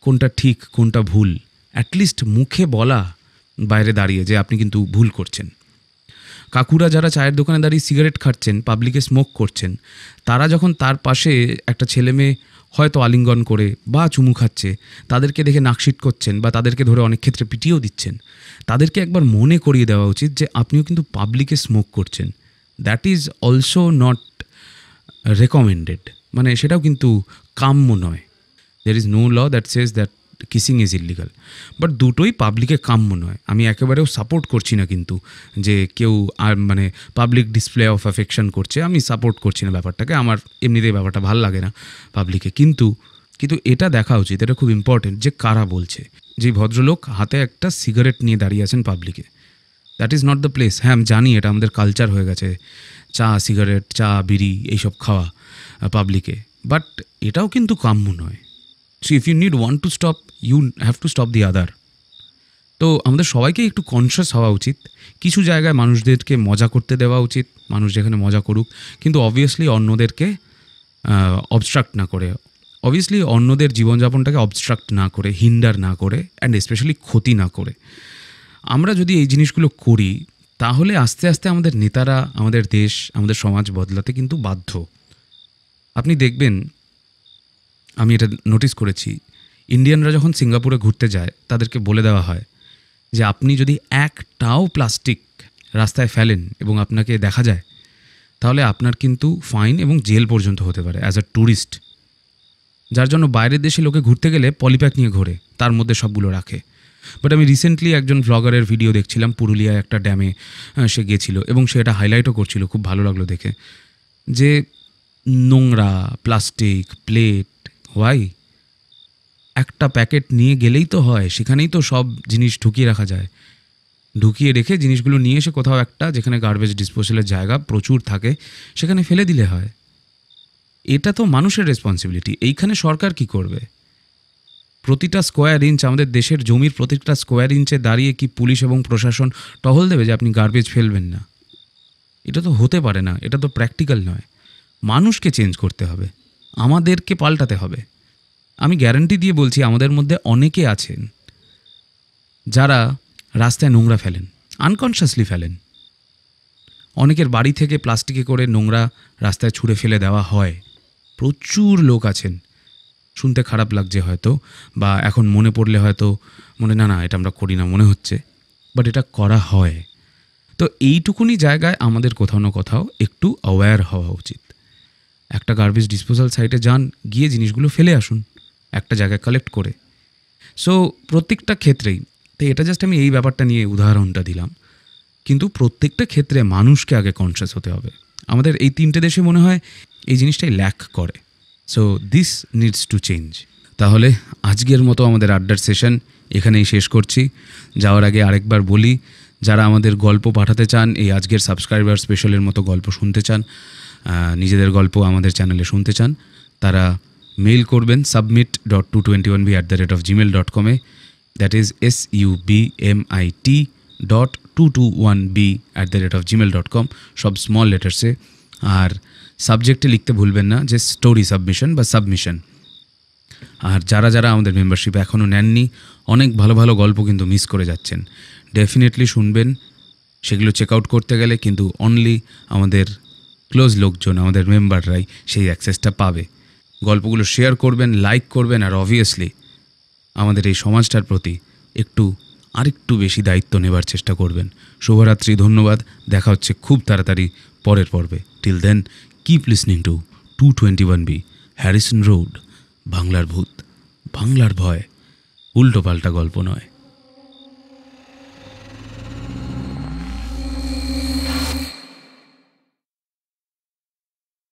কোনটা ঠিক কোনটা ভুল। অ্যাটলিস্ট মুখে বলা, বাইরে দাঁড়িয়ে যে আপনি কিন্তু ভুল করছেন। কাকুরা যারা চায়ের দোকানে দাঁড়িয়ে সিগারেট খাচ্ছেন, পাবলিকে স্মোক করছেন, তারা যখন তার পাশে একটা ছেলে মেয়ে হয়তো আলিঙ্গন করে বা চুমু খাচ্ছে, তাদেরকে দেখে নাকশিট করছেন বা তাদেরকে ধরে অনেক ক্ষেত্রে পিটিয়েও দিচ্ছেন, তাদেরকে একবার মনে করিয়ে দেওয়া উচিত যে আপনিও কিন্তু পাবলিকে স্মোক করছেন। That is also not recommended. মানে সেটাও কিন্তু কাম্য নয়। There is no law that says that kissing is illegal, but দুটোই পাবলিকে কাম্য নয়। আমি একেবারেও সাপোর্ট করছি না কিন্তু যে কেউ আর মানে পাবলিক ডিসপ্লে অফ অ্যাফেকশন করছে, আমি সাপোর্ট করছি না ব্যাপারটাকে, আমার এমনিতেই ব্যাপারটা ভাল লাগে না পাবলিকে। কিন্তু এটা দেখা উচিত, এটা খুব ইম্পর্টেন্ট যে কারা বলছে। যে ভদ্রলোক হাতে একটা সিগারেট নিয়ে দাঁড়িয়ে আছেন পাবলিকে, that is not the place. হ্যাঁ, আমি জানি এটা আমাদের কালচার হয়ে গেছে, চা সিগারেট চা বিড়ি এইসব খাওয়া পাবলিকে, বাট এটাও কিন্তু কাম্য নয়। So if you need one to stop, you have to stop the other. তো আমাদের সবাইকে একটু কনসিয়াস হওয়া উচিত। কিছু জায়গায় মানুষদেরকে মজা করতে দেওয়া উচিত, মানুষ যেখানে মজা করুক, কিন্তু অবভিয়াসলি অন্যদেরকে অবস্ট্রাক্ট না করে, অবভিয়াসলি অন্যদের জীবনযাপনটাকে অবস্ট্রাক্ট না করে, হিন্ডার না করে, অ্যান্ড স্পেশালি ক্ষতি না করে। আমরা যদি এই জিনিসগুলো করি তাহলে আস্তে আস্তে আমাদের নেতারা, আমাদের দেশ, আমাদের সমাজ বদলাতে কিন্তু বাধ্য। আপনি দেখবেন, আমি এটা নোটিস করেছি, ইন্ডিয়ানরা যখন সিঙ্গাপুরে ঘুরতে যায় তাদেরকে বলে দেওয়া হয় যে আপনি যদি একটাও প্লাস্টিক রাস্তায় ফেলেন এবং আপনাকে দেখা যায় তাহলে আপনার কিন্তু ফাইন এবং জেল পর্যন্ত হতে পারে অ্যাজ আ ট্যুরিস্ট। যার জন্য বাইরের দেশে লোকে ঘুরতে গেলে পলিপ্যাক নিয়ে ঘোরে, তার মধ্যে সবগুলো রাখে। বাট আমি রিসেন্টলি একজন ভ্লগারের ভিডিও দেখছিলাম, পুরুলিয়ায় একটা ড্যামে সে গিয়েছিল এবং সে এটা হাইলাইটও করছিল, খুব ভালো লাগলো দেখে, যে নোংরা প্লাস্টিক প্লেট, হোয়াই? একটা প্যাকেট নিয়ে গেলেই তো হয়, সেখানেই তো সব জিনিস ঢুকিয়ে রাখা যায়। ঢুকিয়ে রেখে জিনিসগুলো নিয়ে এসে কোথাও একটা, যেখানে গার্বেজ ডিসপোজালের জায়গা প্রচুর থাকে, সেখানে ফেলে দিলে হয়। এটা তো মানুষের রেসপন্সিবিলিটি। এইখানে সরকার কি করবে? প্রতিটা স্কোয়ার ইঞ্চ, আমাদের দেশের জমির প্রতিটা স্কোয়ার ইঞ্চে দাঁড়িয়ে কি পুলিশ এবং প্রশাসন টহল দেবে যে আপনি গার্বেজ ফেলবেন না? এটা তো হতে পারে না, এটা তো প্র্যাকটিক্যাল নয়। মানুষকে চেঞ্জ করতে হবে, আমাদেরকে পাল্টাতে হবে। আমি গ্যারান্টি দিয়ে বলছি, আমাদের মধ্যে অনেকে আছেন যারা রাস্তায় নোংরা ফেলেন, আনকনশিয়াসলি ফেলেন। অনেকের বাড়ি থেকে প্লাস্টিকে করে নোংরা রাস্তায় ছুঁড়ে ফেলে দেওয়া হয়। প্রচুর লোক আছেন, শুনতে খারাপ লাগছে হয়তো, বা এখন মনে পড়লে হয়তো না এটা আমরা করি না মনে হচ্ছে, বাট এটা করা হয়। তো এইটুকুনি জায়গায় আমাদের কোথাও না কোথাও একটু অ্যাওয়্যার হওয়া উচিত। একটা গার্বেজ ডিসপোজাল সাইটে যান, গিয়ে জিনিসগুলো ফেলে আসুন একটা জায়গায় কালেক্ট করে। সো প্রত্যেকটা ক্ষেত্রেই, তো এটা জাস্ট আমি এই ব্যাপারটা নিয়ে উদাহরণটা দিলাম, কিন্তু প্রত্যেকটা ক্ষেত্রে মানুষকে আগে কনসিয়াস হতে হবে। আমাদের এই তিনটে দেশে মনে হয় এই জিনিসটাই ল্যাক করে। So this needs to change. তাহলে আজকের মতো আমাদের আড্ডার সেশন এখানেই শেষ করছি। যাওয়ার আগে আরেকবার বলি, যারা আমাদের গল্প পাঠাতে চান, এই আজকের সাবস্ক্রাইবার স্পেশালের মতো গল্প শুনতে চান, নিজেদের গল্প আমাদের চ্যানেলে শুনতে চান, তারা মেইল করবেন submit.221b@gmail.com, দ্যাট ইজ submit.221b@gmail.com, সব স্মল লেটার্সে। আর সাবজেক্টে লিখতে ভুলবেন না যে স্টোরি সাবমিশন বা সাবমিশন। আর যারা যারা আমাদের মেম্বারশিপ এখনও নেননি, অনেক ভালো ভালো গল্প কিন্তু মিস করে যাচ্ছেন। ডেফিনেটলি শুনবেন, সেগুলো চেক আউট করতে গেলে কিন্তু অনলি আমাদের ক্লোজ লোকজন, আমাদের মেম্বাররাই সেই অ্যাক্সেসটা পাবে। গল্পগুলো শেয়ার করবেন, লাইক করবেন, আর অবভিয়াসলি আমাদের এই সমাজটার প্রতি আরেকটু বেশি দায়িত্ব নেবার চেষ্টা করবেন। শুভরাত্রি, ধন্যবাদ। দেখা হচ্ছে খুব তাড়াতাড়ি পরের পর্বে। Till then, keep listening to 221B, Harrison road, বাংলার ভূত, বাংলার ভয়, উল্টো পাল্টা গল্প নয়।